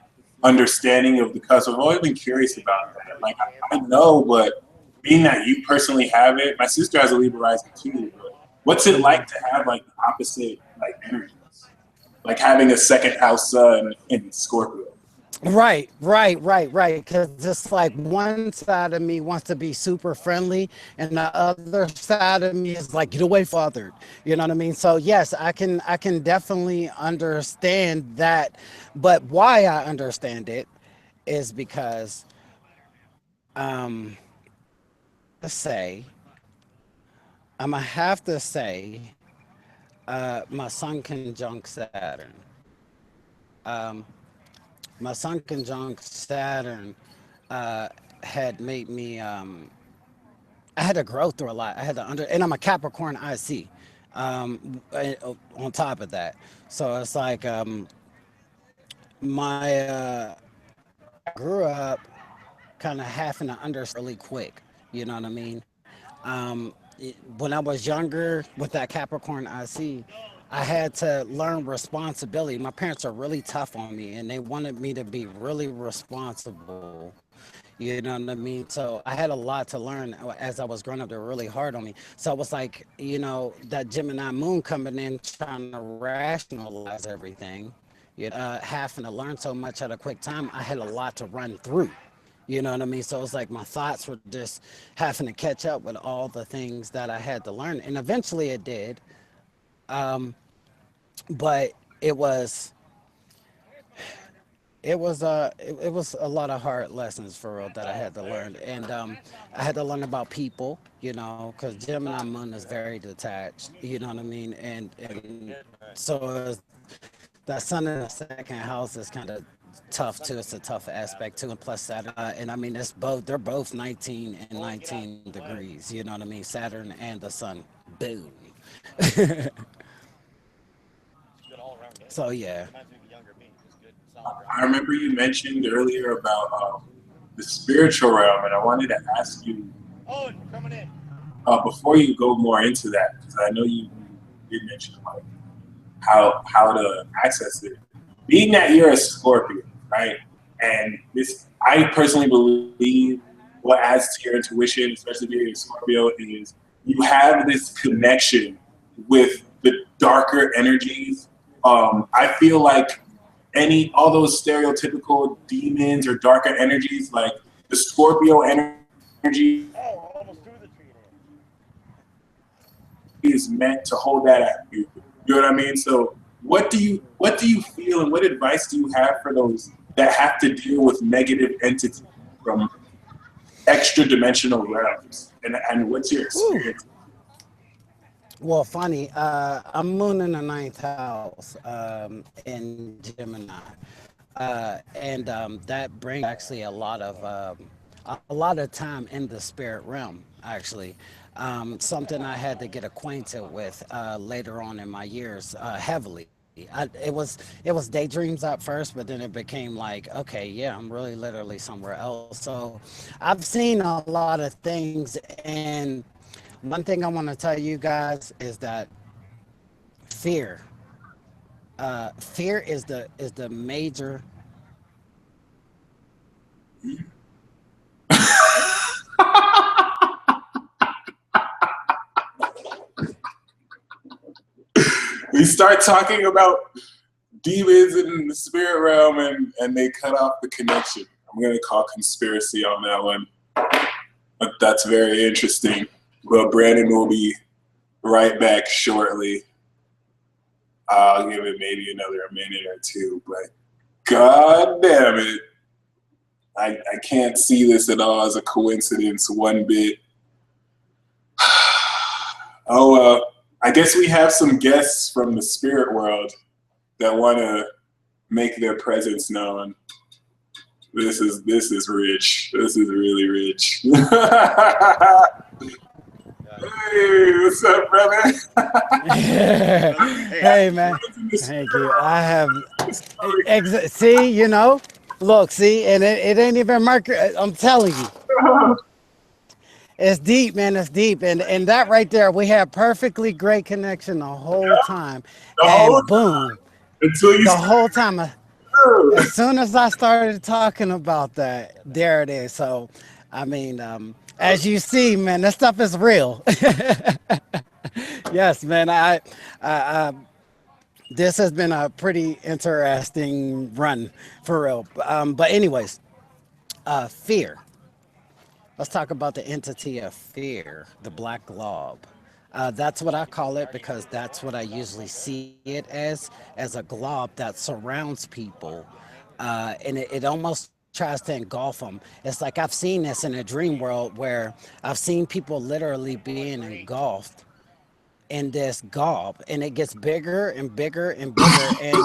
understanding of the cusp? I've always been curious about that. Like, I know, but being that you personally have it, my sister has a Libra rising too. But what's it like to have like the opposite like energies? Like having a second house sun in Scorpio. right. Because it's like one side of me wants to be super friendly, and the other side of me is like, get away, fathered. You know what I mean? So yes, I can definitely understand that, but why I understand it is because let's say I'm gonna have to say my sun conjunct Saturn. Um, my sun conjunct Saturn uh, had made me. I had to grow through a lot. I had to and I'm a Capricorn IC. On top of that, so it's like my I grew up kind of having to understand really quick. You know what I mean? When I was younger with that Capricorn IC, I had to learn responsibility. My parents are really tough on me, and they wanted me to be really responsible. You know what I mean? So I had a lot to learn as I was growing up. They were really hard on me. So it was like, that Gemini moon coming in, trying to rationalize everything, having to learn so much at a quick time. I had a lot to run through. You know what I mean? So it's like my thoughts were just having to catch up with all the things that I had to learn. And eventually it did. But it was it was a lot of hard lessons for real that I had to learn, and I had to learn about people, because Gemini Moon is very detached, you know what I mean, and so that Sun in the second house is kind of tough too. It's a tough aspect too, and plus Saturn, and I mean they're both 19 and 19 degrees, you know what I mean, Saturn and the Sun, boom. So yeah. I remember you mentioned earlier about the spiritual realm, and I wanted to ask you before you go more into that, because I know you did mention like how to access it. Being that you're a Scorpio, right? And this, I personally believe, what adds to your intuition, especially being a Scorpio, is you have this connection with the darker energies. I feel like all those stereotypical demons or darker energies, like the Scorpio energy is meant to hold that at you. You know what I mean? So what do you feel, and what advice do you have for those that have to deal with negative entities from extra dimensional realms? And what's your Whew. experience? Well, funny. I'm moon in the ninth house in Gemini, and that brings actually a lot of time in the spirit realm. Actually, something I had to get acquainted with later on in my years heavily. It was daydreams at first, but then it became like, okay, yeah, I'm really literally somewhere else. So I've seen a lot of things, and one thing I want to tell you guys is that fear. Fear is the major. we start talking about demons in the spirit realm, and they cut off the connection. I'm gonna call conspiracy on that one. But that's very interesting. Well, Brandon will be right back shortly. I'll give it maybe another minute or two, but God damn it. I can't see this at all as a coincidence one bit. Oh, well, I guess we have some guests from the spirit world that want to make their presence known. This is rich. This is really rich. Hey, what's up, brother? Hey, man. Thank you. I have, see, you know, look, see, and it ain't even Mercury. I'm telling you, it's deep, man. It's deep. And that right there, we had perfectly great connection the whole time. The whole And boom, until you the start. whole time, as soon as I started talking about that, there it is. So, I mean, as you see, man, this stuff is real. Yes, man. I this has been a pretty interesting run for real. But anyways, fear. Let's talk about the entity of fear, the black glob. That's what I call it because that's what I usually see it as a glob that surrounds people, and it almost tries to engulf them. It's like I've seen this in a dream world where I've seen people literally being engulfed in this gob, and it gets bigger and bigger and bigger. And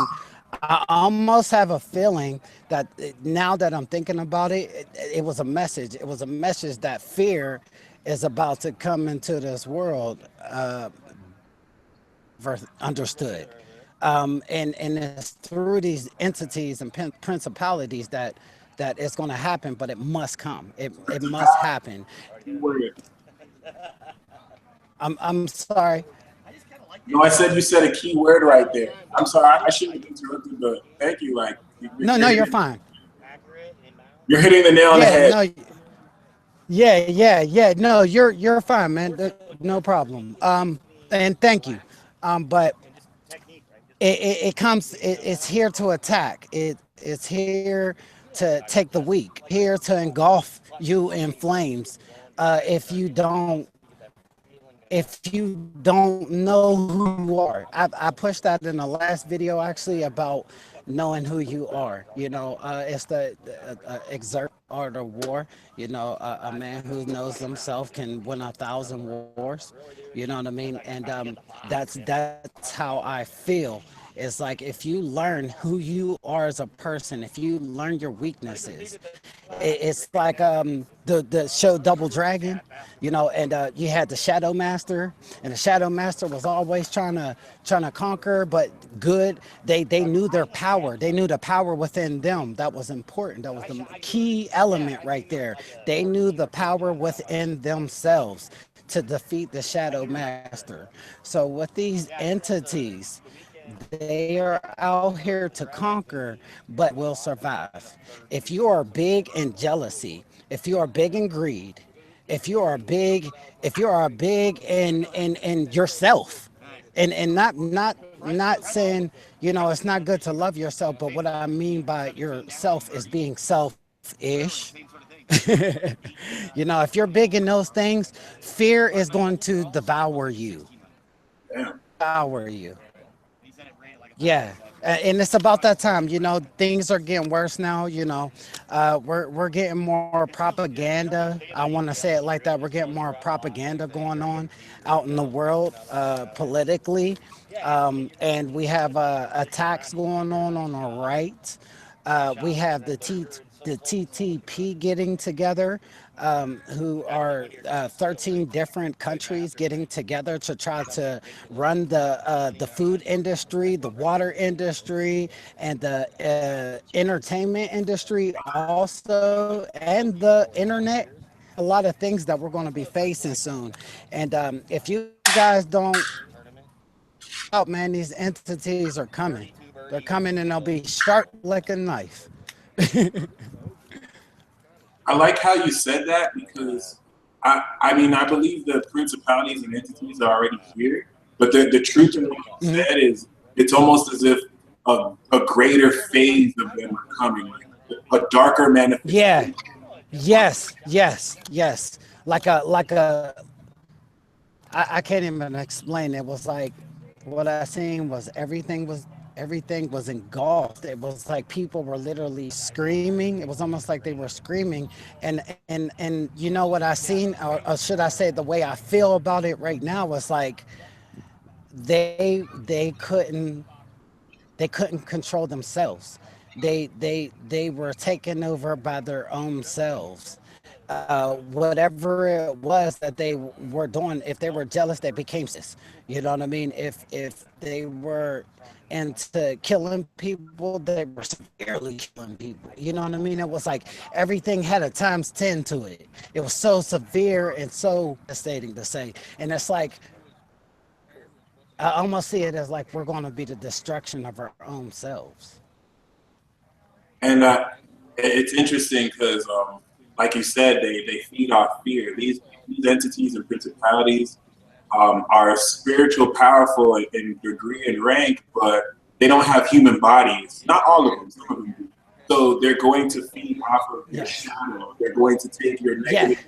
I almost have a feeling that now that I'm thinking about it, it was a message. It was a message that fear is about to come into this world, understood. And it's through these entities and principalities that it's going to happen, but it must come. It must happen. I'm sorry. No, I said you said a key word right there. I'm sorry, I shouldn't have interrupted, but thank you. Like, No, you're fine. you're hitting the nail on the Yeah, head. no, yeah. No, you're fine, man. No problem. And thank you. But it comes. It's here to attack. It's here to take the weak. Here to engulf you in flames. If you don't know who you are. I pushed that in the last video actually about knowing who you are. You know, it's the exert art of war. You know, a man who knows himself can win 1,000 wars. You know what I mean? And that's how I feel. It's like if you learn who you are as a person, if you learn your weaknesses, it's like the show Double Dragon, you know, and you had the Shadow Master, and the Shadow Master was always trying to conquer, but good. They knew their power. They knew the power within them. That was important. That was the key element right there. They knew the power within themselves to defeat the Shadow Master. So with these entities, they are out here to conquer, but will survive. If you are big in jealousy, if you are big in greed, if you are big in yourself, and not saying, you know, it's not good to love yourself, but what I mean by yourself is being selfish. You know, if you're big in those things, fear is going to devour you. Damn. Devour you. Yeah, and it's about that time. You know, things are getting worse now. You know, we're getting more propaganda. I want to say it like that. We're getting more propaganda going on out in the world politically, and we have attacks going on the right. We have the TTP getting together, who are 13 different countries getting together to try to run the food industry, the water industry, and the entertainment industry also, and the internet. A lot of things that we're going to be facing soon. And if you guys don't out, man, these entities are coming. They're coming and they'll be sharp like a knife. I like how you said that because I mean I believe the principalities and entities are already here. But the truth in what you said is, it's almost as if a greater phase of them are coming, like a darker Yeah. manifestation. Yes. Yes. Yes. I can't even explain. It was like what I seen was everything was engulfed. It was like people were literally screaming. It was almost like they were screaming. And you know what I seen, or should I say the way I feel about it right now was like they couldn't control themselves. They were taken over by their own selves. Whatever it was that they were doing, if they were jealous, they became you know what I mean? If they were into killing people, they were severely killing people. You know what I mean? It was like everything had a times 10 to it. It was so severe and so devastating to say. And it's like I almost see it as like we're going to be the destruction of our own selves. And it's interesting because, like you said, they feed off fear. These entities and principalities are spiritual, powerful in degree and rank, but they don't have human bodies. Not all of them, some of them do. So they're going to feed off of your Yes. shadow. They're going to take your Yeah. negative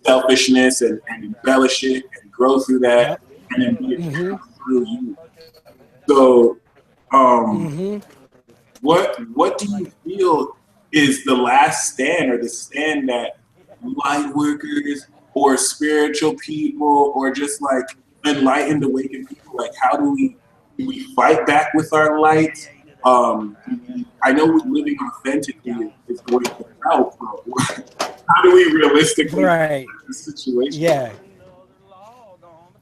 selfishness and embellish it and grow through that Yep. and then be a channel through you. So, um, what do you feel is the last stand, or the stand that light workers or spiritual people or just like enlightened, awakened people, like how do we fight back with our light? I know living authentically is going to help, but how do we realistically get Right. out of the situation? Yeah.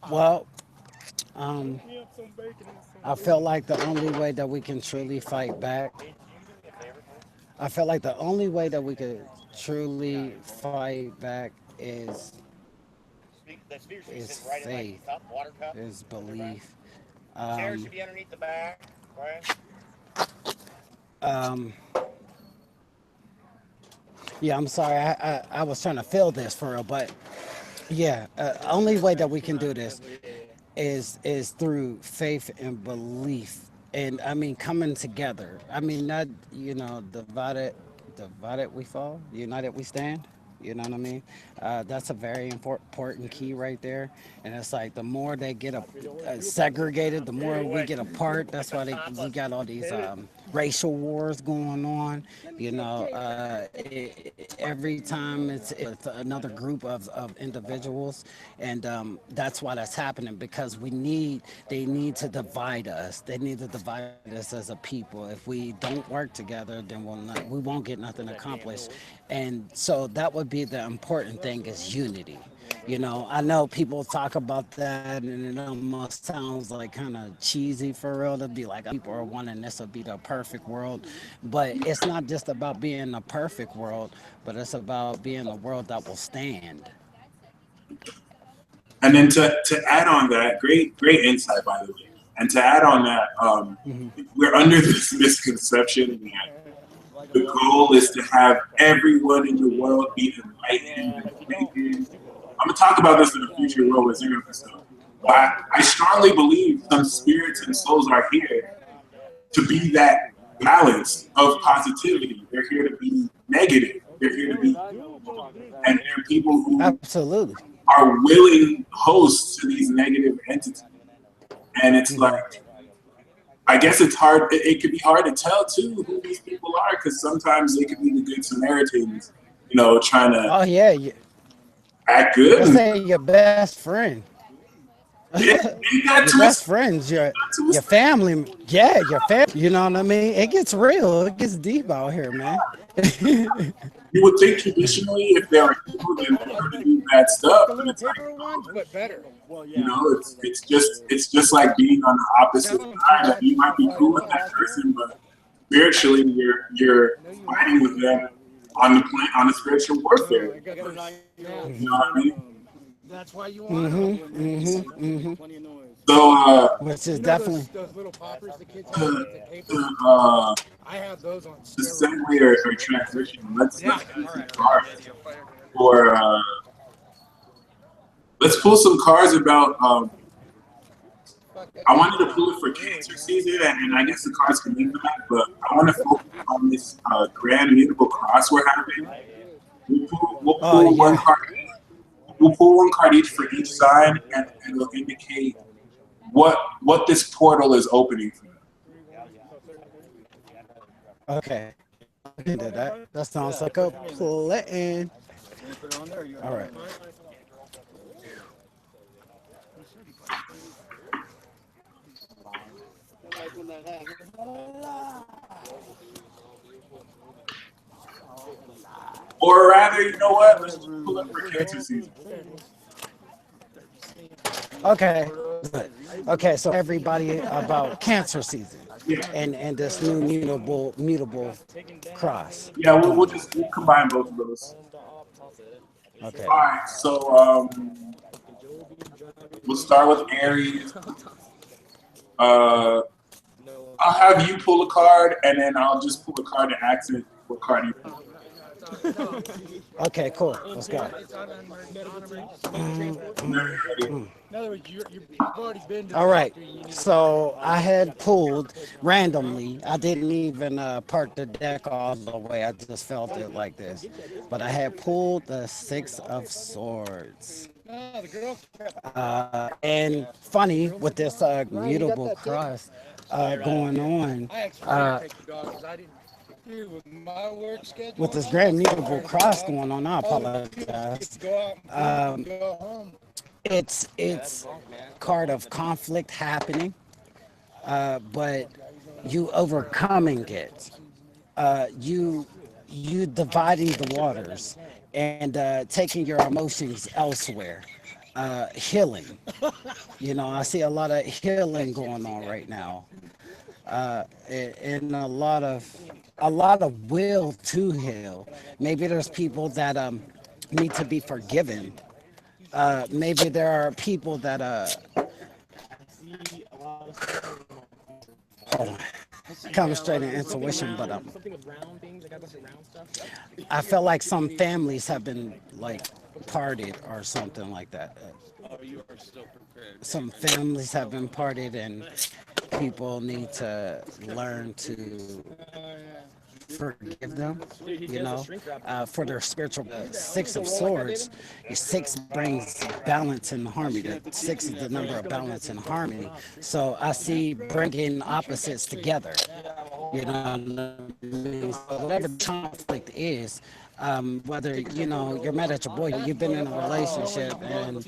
Well, um, I feel like the only way that we can truly fight back, I feel like the only way that we could truly fight back is faith, is belief. Um, um, yeah, I'm sorry. I was trying to feel this for real, but yeah, only way that we can do this is through faith and belief, and I mean coming together. I mean not divided we fall, united we stand. You know what I mean? That's a very important key right there. And it's like the more they get segregated, the more we get apart. That's why we got all these racial wars going on. Every time it's another group of individuals, and that's why that's happening because they need to divide us. They need to divide us as a people. If we don't work together, then we won't get nothing accomplished. And so that would be the important thing is unity. I know people talk about that, and it almost sounds like kind of cheesy for real to be like people are wanting this to be the perfect world, but it's not just about being a perfect world, but it's about being a world that will stand. And then to add on that, great insight by the way. And to add on that, we're under this misconception that the goal is to have everyone in the world be enlightened and awakened. I'm gonna talk about this in a future World Zero episode. But I strongly believe some spirits and souls are here to be that balance of positivity. They're here to be negative. They're here to be evil. And they're people who Absolutely. are willing hosts to these negative entities. And it's like, I guess it's hard. It could be hard to tell too who these people are because sometimes they could be the good Samaritans, trying to Oh yeah, act good. let's And say your best friend. it got Your best twisted. friends, your Twisted. family, yeah, your family. You know what I mean? It gets real. It gets deep out here, man. You would think traditionally, if they were evil, then they're going to do bad stuff. But it's like, it's just like being on the opposite side. Like you might be cool with that person, but spiritually, you're fighting with them on the spiritual warfare. You know what I mean? So Which is definitely. to, uh, to segue or transition, let's pull some cards or let's pull some cards about I wanted to pull it for Cancer season, and I guess the cards can mean that, but I want to focus on this grand mutable cross we're having. We'll Oh pull one yeah. card. We'll pull one card each for each sign, and it'll indicate what this portal is opening for them. Okay. I can do that. That sounds like a plan. All right. Or rather, you know what? Let's just pull it for Cancer season. Okay. Good. Okay. So everybody about Cancer season, Yeah, and this new mutable cross yeah. going on. We'll combine both of those. Okay. All right. So we'll start with Aries. Uh, I'll have you pull a card, and then I'll just pull a card to accent what card you pull. Okay. Cool. Let's go. All right. So I had pulled randomly. I didn't even part the deck all the way. I just felt it like this. But I had pulled the Six of Swords. And funny with this mutable cross going on. Uh, with this grand mutable cross going on, I apologize. Um, it's card of conflict happening, but you overcoming it. You dividing the waters and taking your emotions elsewhere. Healing. I see a lot of healing going on right now, and a lot of will to heal. Maybe there's people that need to be forgiven. Maybe there are people that hold on. Kind of straight in intuition, but I feel like some families have been like parted or something like that. Some families have been parted, and people need to learn to forgive them, for their spiritual. Six of Swords, six brings balance and harmony. The six is the number of balance and harmony. So I see bringing opposites together. So whatever the conflict is, whether you're mad at your boy, you've been in a relationship, and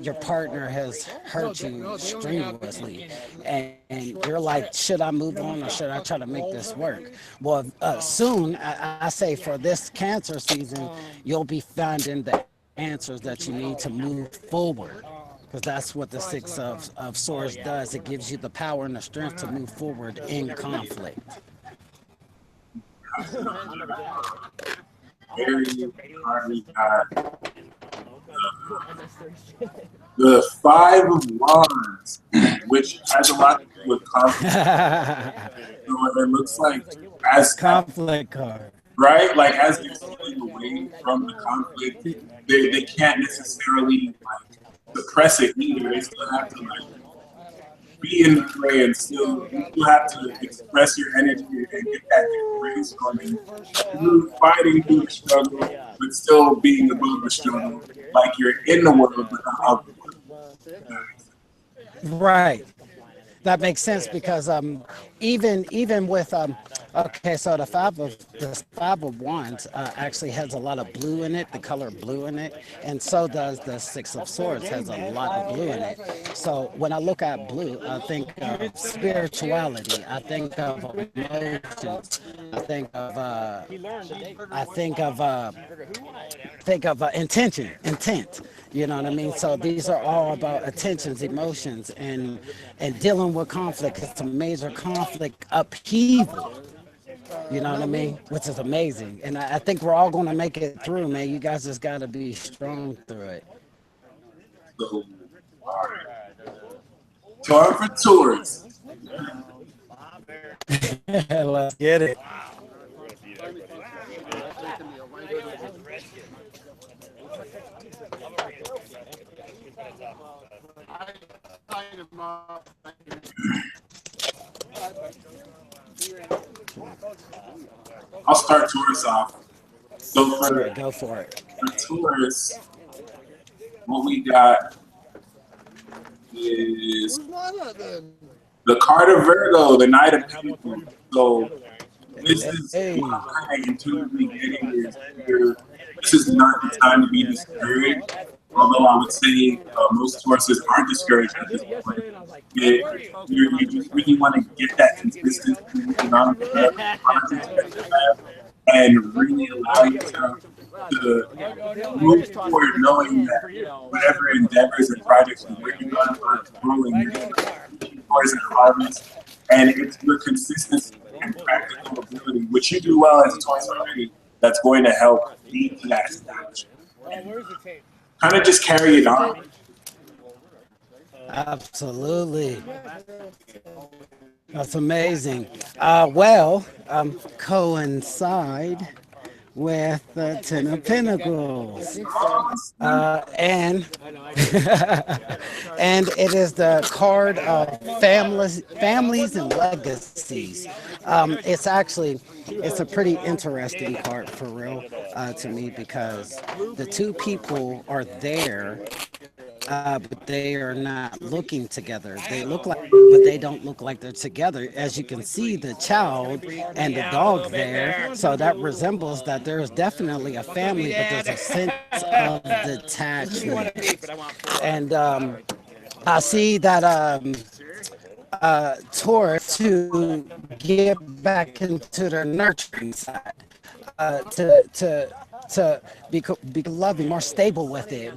your partner has hurt you strenuously, and you're like, should I move on or should I try to make this work? Well, soon I say for this Cancer season, you'll be finding the answers that you need to move forward. Because that's what the Six of Swords does. It gives you the power and the strength to move forward in conflict. Very hardly got the Five of Wands, which has a lot to do with conflict. So it looks like as Conflict card. right, like as they're stepping away from the conflict, they can't necessarily like suppress it either. They still have to like be in the fray and you still have to express your energy and get that grace going through fighting through the struggle, but still being above the struggle, like you're in the world but not of the world. Right. That makes sense because even with okay, so the five of wands actually has a lot of blue in it, the color blue in it, and so does the Six of Swords has a lot of blue in it. So when I look at blue, I think of spirituality, I think of emotions, I think of I think of intent. You know what I mean? So these are all about attentions, emotions, and dealing with conflict. It's a major conflict upheaval. You know what I mean? Which is amazing, and I think we're all going to make it through, man. You guys just got to be strong through it. So, all right. Time for tours. Let's get it. I'll start Taurus off. So All right, go for it. for Taurus, what we got is the card of Virgo, the Knight of Pentacles. So this is Hey, what I'm kind of intuitively getting is this is not the time to be discouraged. Although I would say most Tauruses aren't discouraged at this point. You just really want to get that consistency on the projects that you have and really allow yourself to move forward knowing that whatever endeavors and projects you're working on are growing towards a harvest. And it's your consistency and practical ability, which you do well as a Taurus already, that's going to help lead to that establishment. Kind of just carry it on. absolutely. That's amazing. Well, coincide with the Ten of Pentacles, and and it is the card of families and legacies. It's a pretty interesting card for real to me because the two people are there but they are not looking together. They look like, but they don't look like they're together. As you can see, the child and the dog there, so that resembles that there is definitely a family, but there's a sense of detachment. And I see that Taurus to get back into their nurturing side, to be loving, more stable with it,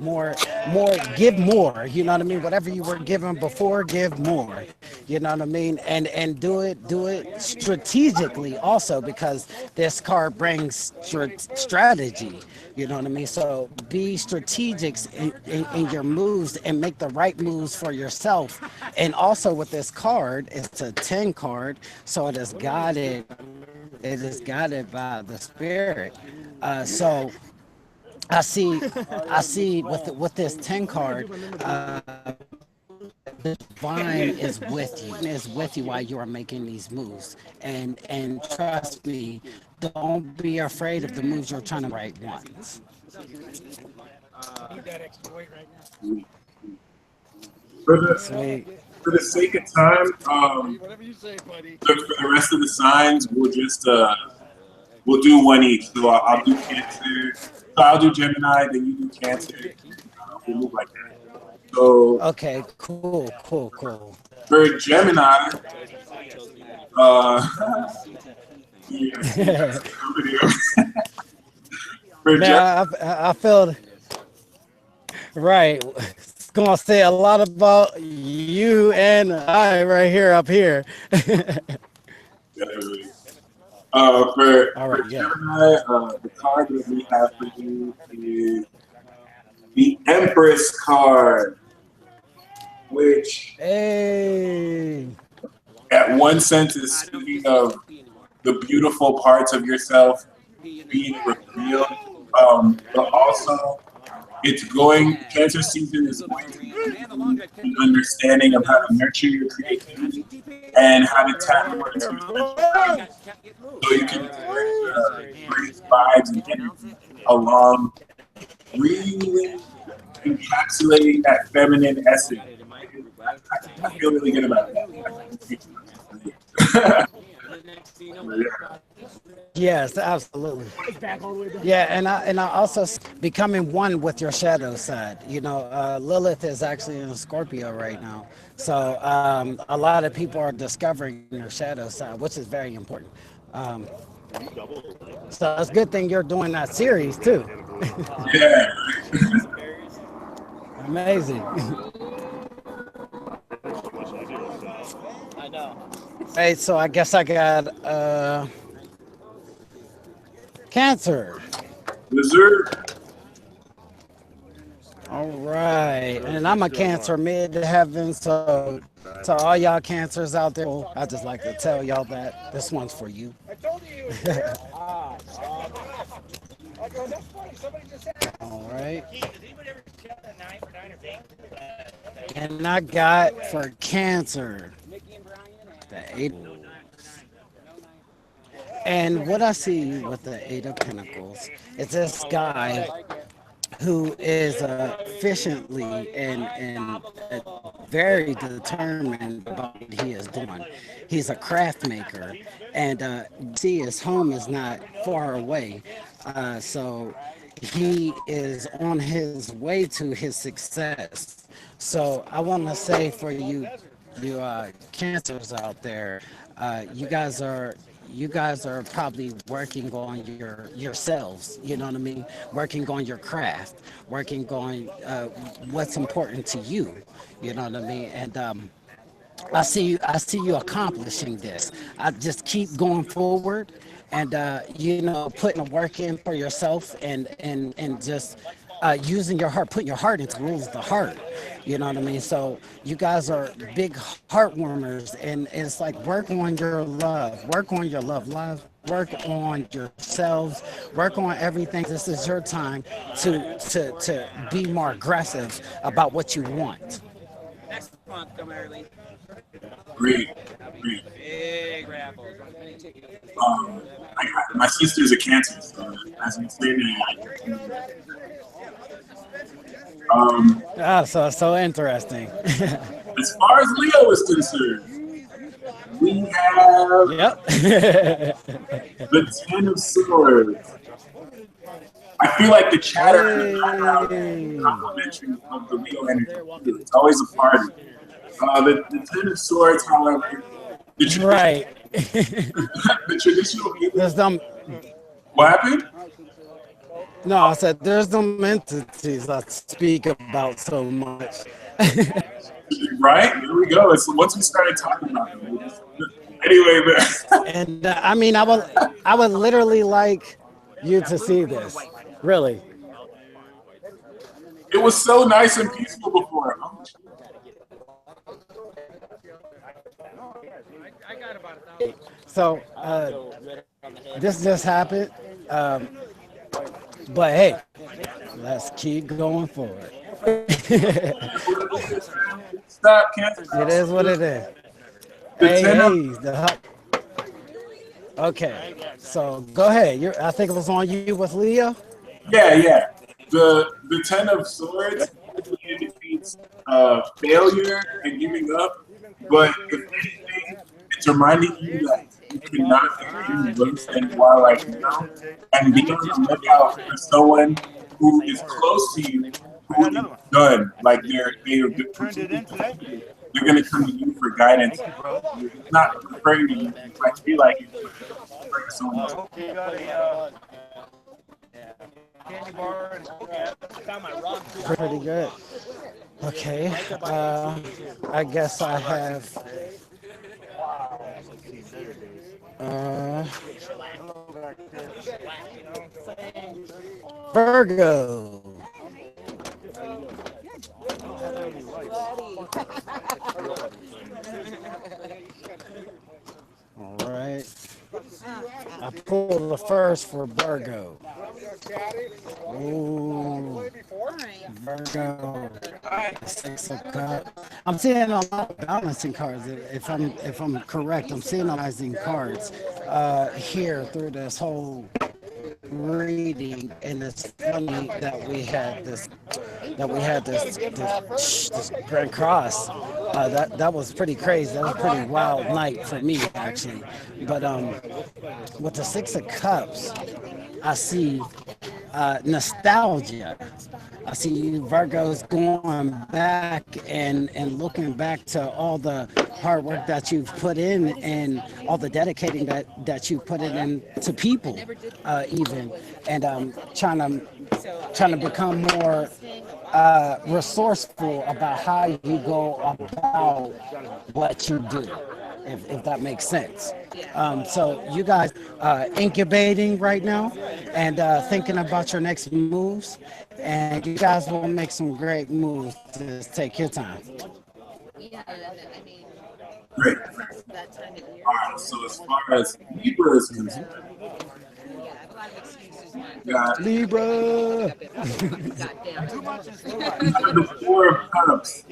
give more. You know what I mean? Whatever you were given before, give more. You know what I mean? And do it strategically also because this card brings strategy. You know what I mean? So be strategic in your moves and make the right moves for yourself. And also with this card, it's a 10 card, so it is guided. It is guided by the spirit. So I see with this 10 card, the divine is with you while you are making these moves. And trust me, don't be afraid of the moves you're trying to right ones. Sweet. For the sake of time, for the rest of the signs, we'll do one each. So I'll do Cancer. So I'll do Gemini, then you do Cancer. We'll move like that. So Okay, cool. for Gemini, yeah, for Man, I feel right. It's gonna say a lot about you and I right here up here. All for right, yeah. Gemini, the card that we have for you is the Empress card, which Hey. at one sense is speaking of the beautiful parts of yourself being revealed, but also Cancer season is going to be an understanding of how to nurture your creativity and how to tap more into it. So you can great vibes and energy along really encapsulating that feminine essence. I feel really good about that. Yes, absolutely. Yeah, and I also becoming one with your shadow side. You know, Lilith is actually in Scorpio right now, so a lot of people are discovering your shadow side, which is very important. So it's a good thing you're doing that series too. Yeah. Amazing. Hey, so I guess I got Cancer. Dessert. All right, and I'm a Cancer mid-heaven, so to all y'all Cancers out there, I just like to tell y'all that this one's for you. All right. And I got for Cancer the Eight. And what I see with the Eight of Pentacles is this guy who is efficiently and very determined about what he is doing. He's a craft maker, and see his home is not far away, so he is on his way to his success. So I want to say for you cancers out there, you guys are probably working on yourselves, you know what I mean, working on your craft, working on what's important to you, you know what I mean. And I see you accomplishing this. I just keep going forward, and putting the work in for yourself, and just using your heart, putting your heart into rules the heart. You know what I mean? So you guys are big heart warmers, and it's like work on your love, work on yourselves, work on everything. This is your time to be more aggressive about what you want. Great, great. My sister's a Cancer, so as we say that, So interesting. as far as Leo is concerned, we have Yep. the Ten of Swords. I feel like the chatter in the background is Hey. complimentary of the Leo energy. It's always a party. The Ten of Swords, however, the tradition, Right. the traditional There's Hebrew. them. What happened? No, I said there's them entities I speak about so much. Right? There we go. It's once we started talking about them. Anyway, but And I mean, I would literally like you to see this. Really. it was so nice and peaceful before. So this just happened. But hey, let's keep going forward. Stop, Cancer. It is what it is. The Hey, Ten of hey, okay. So go ahead. I think it was on you with Leo. Yeah, yeah. The Ten of Swords usually indicates failure and giving up, but if anything, it's reminding you that you cannot get any worse than you are right now, and be on the lookout for someone who is close to you, who is done. Like they're completely completed. They're gonna come to you for guidance. It's not referring to you. It might feel like it, but it's referring to someone else. Pretty good. Okay. I guess I have uh, Virgo. All right. I pulled the first for Virgo. Ooh, Virgo. Six of Cups. I'm seeing a lot of balancing cards. If I'm correct, I'm seeing balancing cards here through this whole reading, and it's funny that we had this Grand Cross. That was pretty crazy. That was a pretty wild night for me actually. But with the Six of Cups, I see nostalgia. I see you Virgos going back and looking back to all the hard work that you've put in, and all the dedicating that you put it in to people, even, and trying to become more resourceful about how you go about what you do, if that makes sense. So you guys incubating right now, and thinking about your next moves, and you guys will make some great moves. Just take your time. Great. All right. So as far as Libra is concerned, You got Libra. the Four of Cups,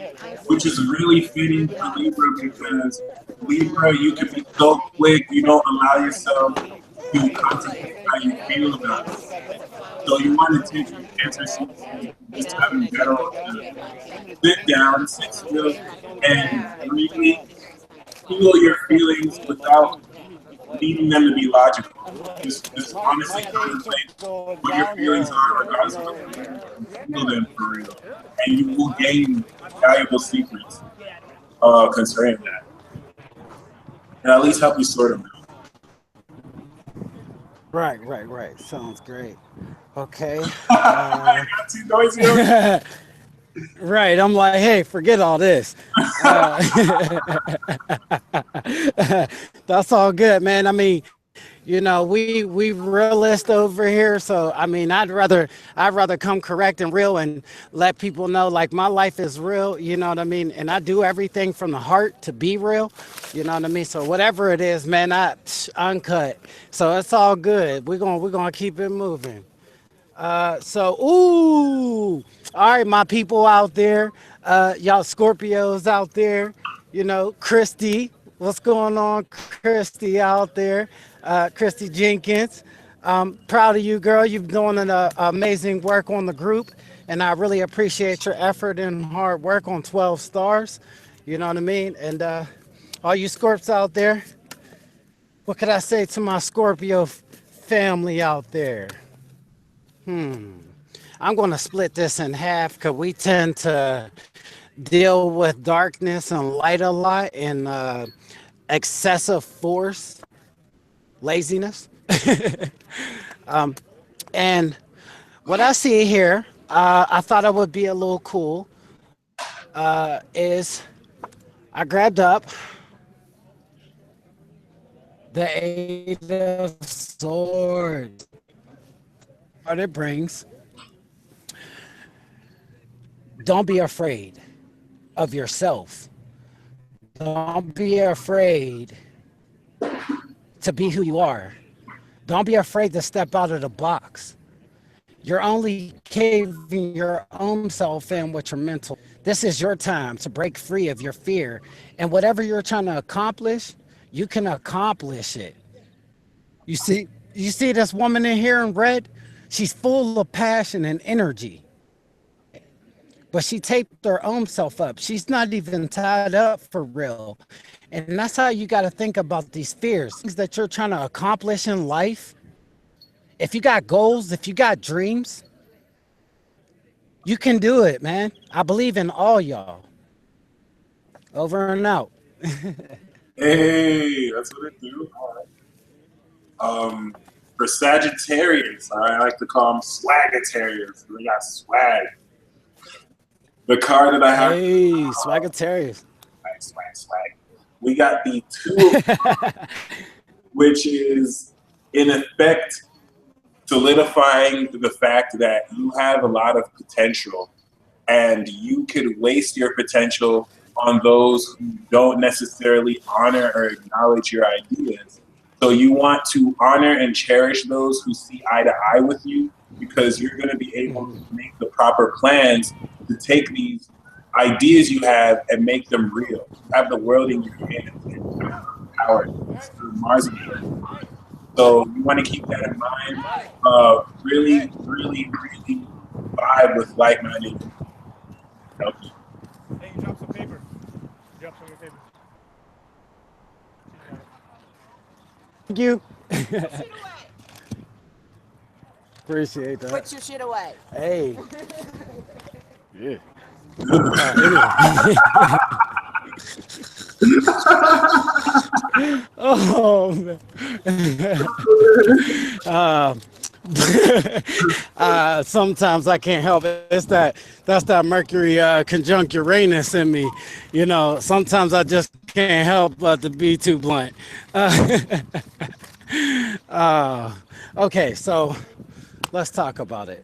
which is really fitting for Libra because Libra, you can be so quick, you don't allow yourself to contemplate how you feel about it. So you want to take the Cancer season, this time in general, to sit down, sit still, and really feel your feelings without needing them to be logical. Just honestly contemplate what your feelings are, regardless of what they are, and feel them for real. And you will gain valuable secrets concerning that, and at least help you sort them out. Right. Sounds great. Okay. I got too noisy over here. Right. I'm like, hey, forget all this. Uh, that's all good, man. I mean, we realist over here, so I mean, I'd rather come correct and real and let people know like my life is real. You know what I mean? And I do everything from the heart to be real. You know what I mean? So whatever it is, man, uncut. So it's all good. We're gonna keep it moving. All right, my people out there, y'all Scorpios out there, Christy, what's going on, Christy out there, Christy Jenkins. Proud of you, girl. You've doing an amazing work on the group, and I really appreciate your effort and hard work on 12 stars. You know what I mean? And all you Scorps out there, what could I say to my Scorpio family out there? I'm going to split this in half because we tend to deal with darkness and light a lot and excessive force, laziness. And what I see here, I thought it would be a little cool, is I grabbed up the Eight of Swords. What it brings, don't be afraid of yourself. Don't be afraid to be who you are. Don't be afraid to step out of the box. You're only caving your own self in with your mental. This is your time to break free of your fear. And whatever you're trying to accomplish, you can accomplish it. You see this woman in here in red? She's full of passion and energy, but she taped her own self up. She's not even tied up for real. And that's how you got to think about these fears, things that you're trying to accomplish in life. If you got goals, if you got dreams, you can do it, man. I believe in all y'all. Over and out. Hey, that's what it do. All right. For Sagittarius, I like to call them Swagitarians. They got swag. The card that I have, Hey, Swaggetarius. swag. We got the Two of, which is in effect solidifying the fact that you have a lot of potential and you could waste your potential on those who don't necessarily honor or acknowledge your ideas. So you want to honor and cherish those who see eye to eye with you because you're going to be able to make the proper plans to take these ideas you have and make them real. You have the world in your hands and you have power. It's the Mars in your hands. So you want to keep that in mind. Really vibe with like-minded people. Help you. Hey, you dropped some paper. Drop some of your paper. Thank you. Shit away. Appreciate Put that. your shit away. Hey. Yeah. Anyway. Oh, man. Um, sometimes I can't help it. That's that Mercury conjunct Uranus in me. Sometimes I just can't help but to be too blunt. Uh, okay, so let's talk about it.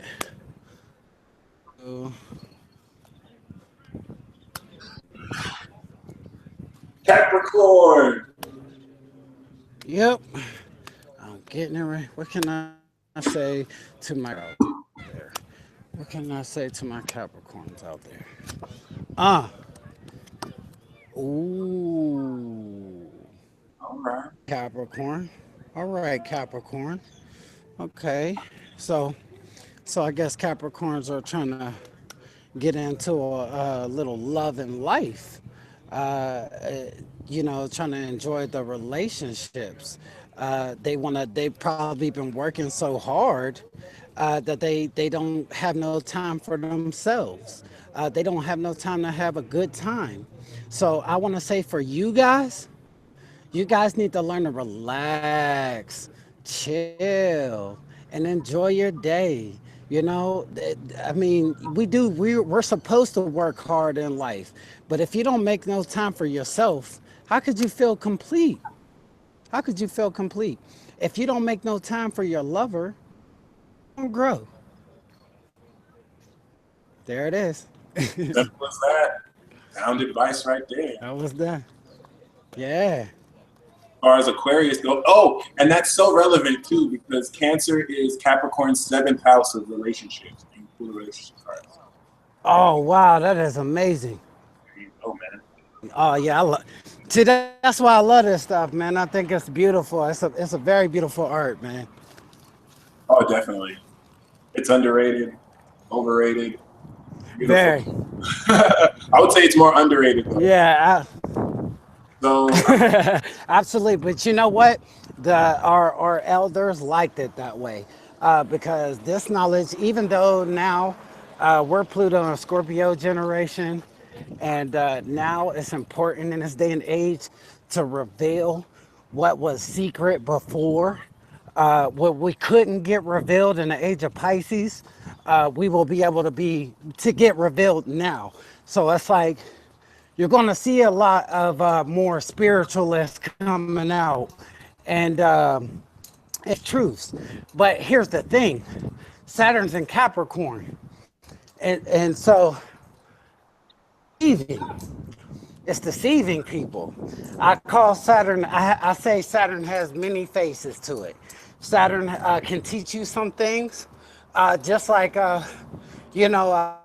Capricorn. Yep, I'm getting it right. What can I I say to my out there? What can I say to my Capricorns out there? Ah, ooh, All right. Capricorn. All right, Capricorn. Okay, so I guess Capricorns are trying to get into a little love and life. Trying to enjoy the relationships. They've probably been working so hard that they don't have no time for themselves. They don't have no time to have a good time. So I want to say for you guys need to learn to relax, chill, and enjoy your day. I mean, we're supposed to work hard in life, but if you don't make no time for yourself, how could you feel complete? How could you feel complete? If you don't make no time for your lover, don't grow. There it is. Simple as that. Sound advice right there. That was that. Yeah. Far as Aquarius go. Oh, and that's so relevant too because Cancer is Capricorn's seventh house of relationships and cool relationship cards. Oh wow, that is amazing. There you go, man. Oh yeah, see that's why I love this stuff, man. I think it's beautiful. It's a very beautiful art, man. Oh, definitely. It's underrated, overrated, beautiful. Very. I would say it's more underrated though. Yeah, So absolutely. But you know what? Our elders liked it that way because this knowledge, even though now we're Pluto and Scorpio generation, and now it's important in this day and age to reveal what was secret before. What we couldn't get revealed in the age of Pisces, we will be able to get revealed now. So it's like you're going to see a lot of more spiritualists coming out and it's truths. But here's the thing: Saturn's in Capricorn, and so deceiving. It's deceiving people. I call Saturn. I say Saturn has many faces to it. Saturn can teach you some things, just like you know.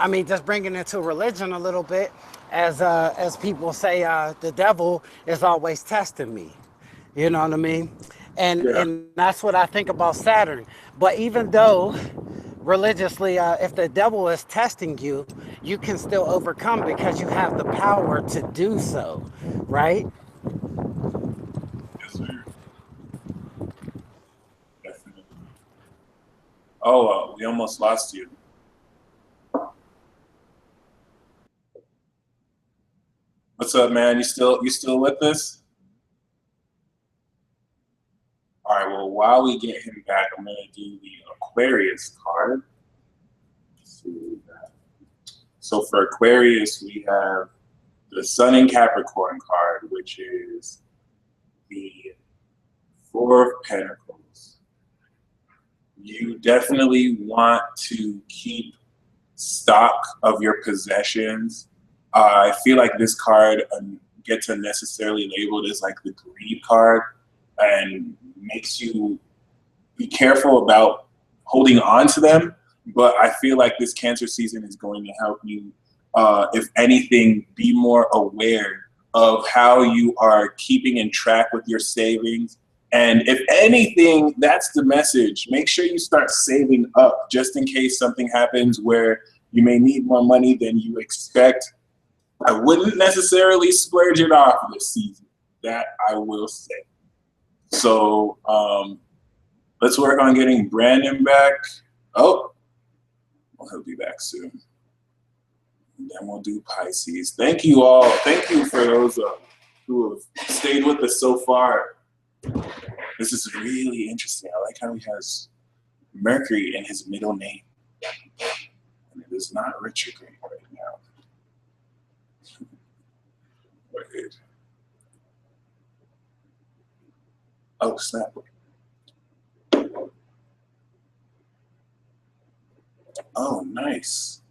I mean, just bringing it to religion a little bit, as people say, the devil is always testing me. You know what I mean? yeah, And that's what I think about Saturn. But even though religiously, if the devil is testing you, you can still overcome because you have the power to do so, right? yes, sir. Definitely. Oh, we almost lost you. What's up, man? You still with us? All right. Well, while we get him back, I'm gonna do the Aquarius card. Let's see what we got. So for Aquarius, we have the Sun in Capricorn card, which is the Four of Pentacles. You definitely want to keep stock of your possessions. I feel like this card gets unnecessarily labeled as like the greed card and makes you be careful about holding on to them. But I feel like this Cancer season is going to help you, if anything, be more aware of how you are keeping in track with your savings. And if anything, that's the message. Make sure you start saving up just in case something happens where you may need more money than you expect. I wouldn't necessarily splurge it off this season. That I will say. So let's work on getting Brandon back. Oh, well, he'll be back soon. And then we'll do Pisces. Thank you all. Thank you for those who have stayed with us so far. This is really interesting. I like how he has Mercury in his middle name. And it is not retrograde right now. Wait. Oh, snap. Oh, nice.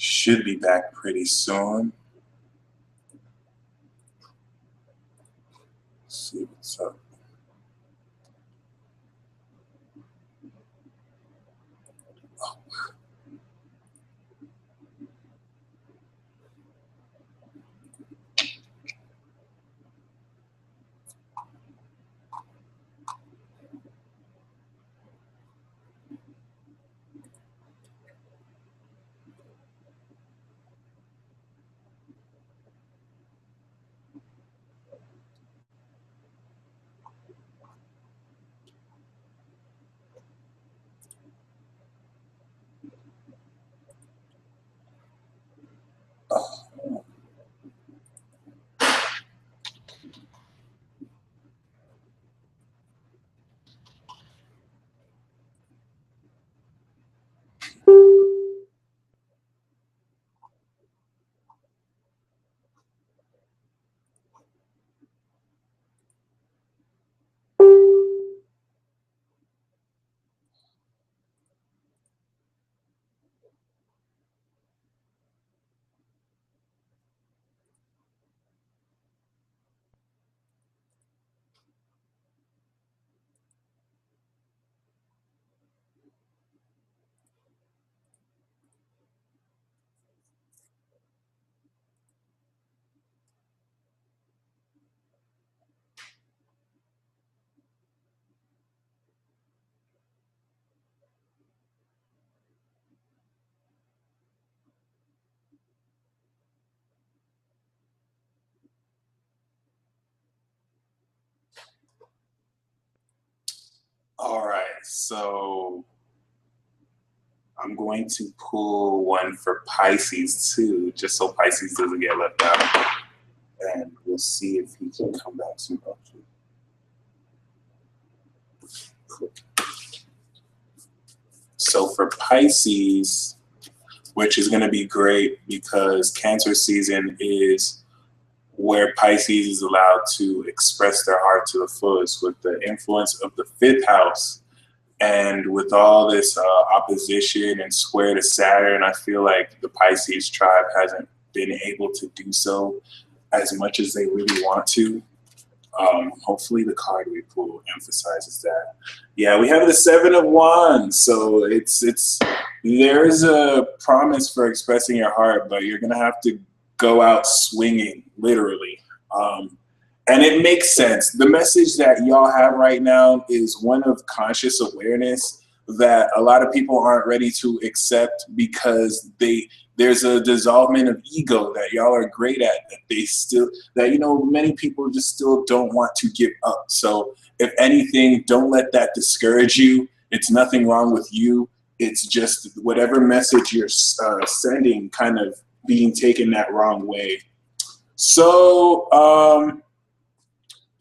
Should be back pretty soon. Let's see what's up. All right, so I'm going to pull one for Pisces too, just so Pisces doesn't get left out. And we'll see if he can come back soon. So for Pisces, which is going to be great because Cancer season is where Pisces is allowed to express their heart to the fullest with the influence of the 5th house. And with all this opposition and square to Saturn, I feel like the Pisces tribe hasn't been able to do so as much as they really want to. Hopefully the card we pull emphasizes that. Yeah, we have the 7 of Wands. So there's a promise for expressing your heart, but you're going to have to go out swinging, literally. And it makes sense. The message that y'all have right now is one of conscious awareness that a lot of people aren't ready to accept because there's a dissolvement of ego that y'all are great at, that many people just still don't want to give up. So if anything, don't let that discourage you. It's nothing wrong with you. It's just whatever message you're sending kind of being taken that wrong way. So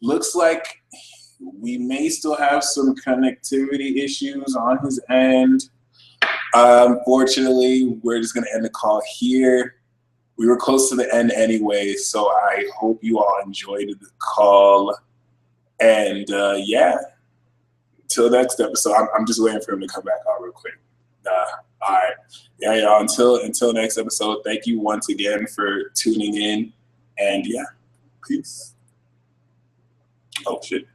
looks like we may still have some connectivity issues on his end. Unfortunately, we're just going to end the call here. We were close to the end anyway, so I hope you all enjoyed the call. And yeah, till next episode. I'm just waiting for him to come back on real quick. All right. Yeah, y'all. Until next episode, thank you once again for tuning in. And yeah, peace. Oh, shit.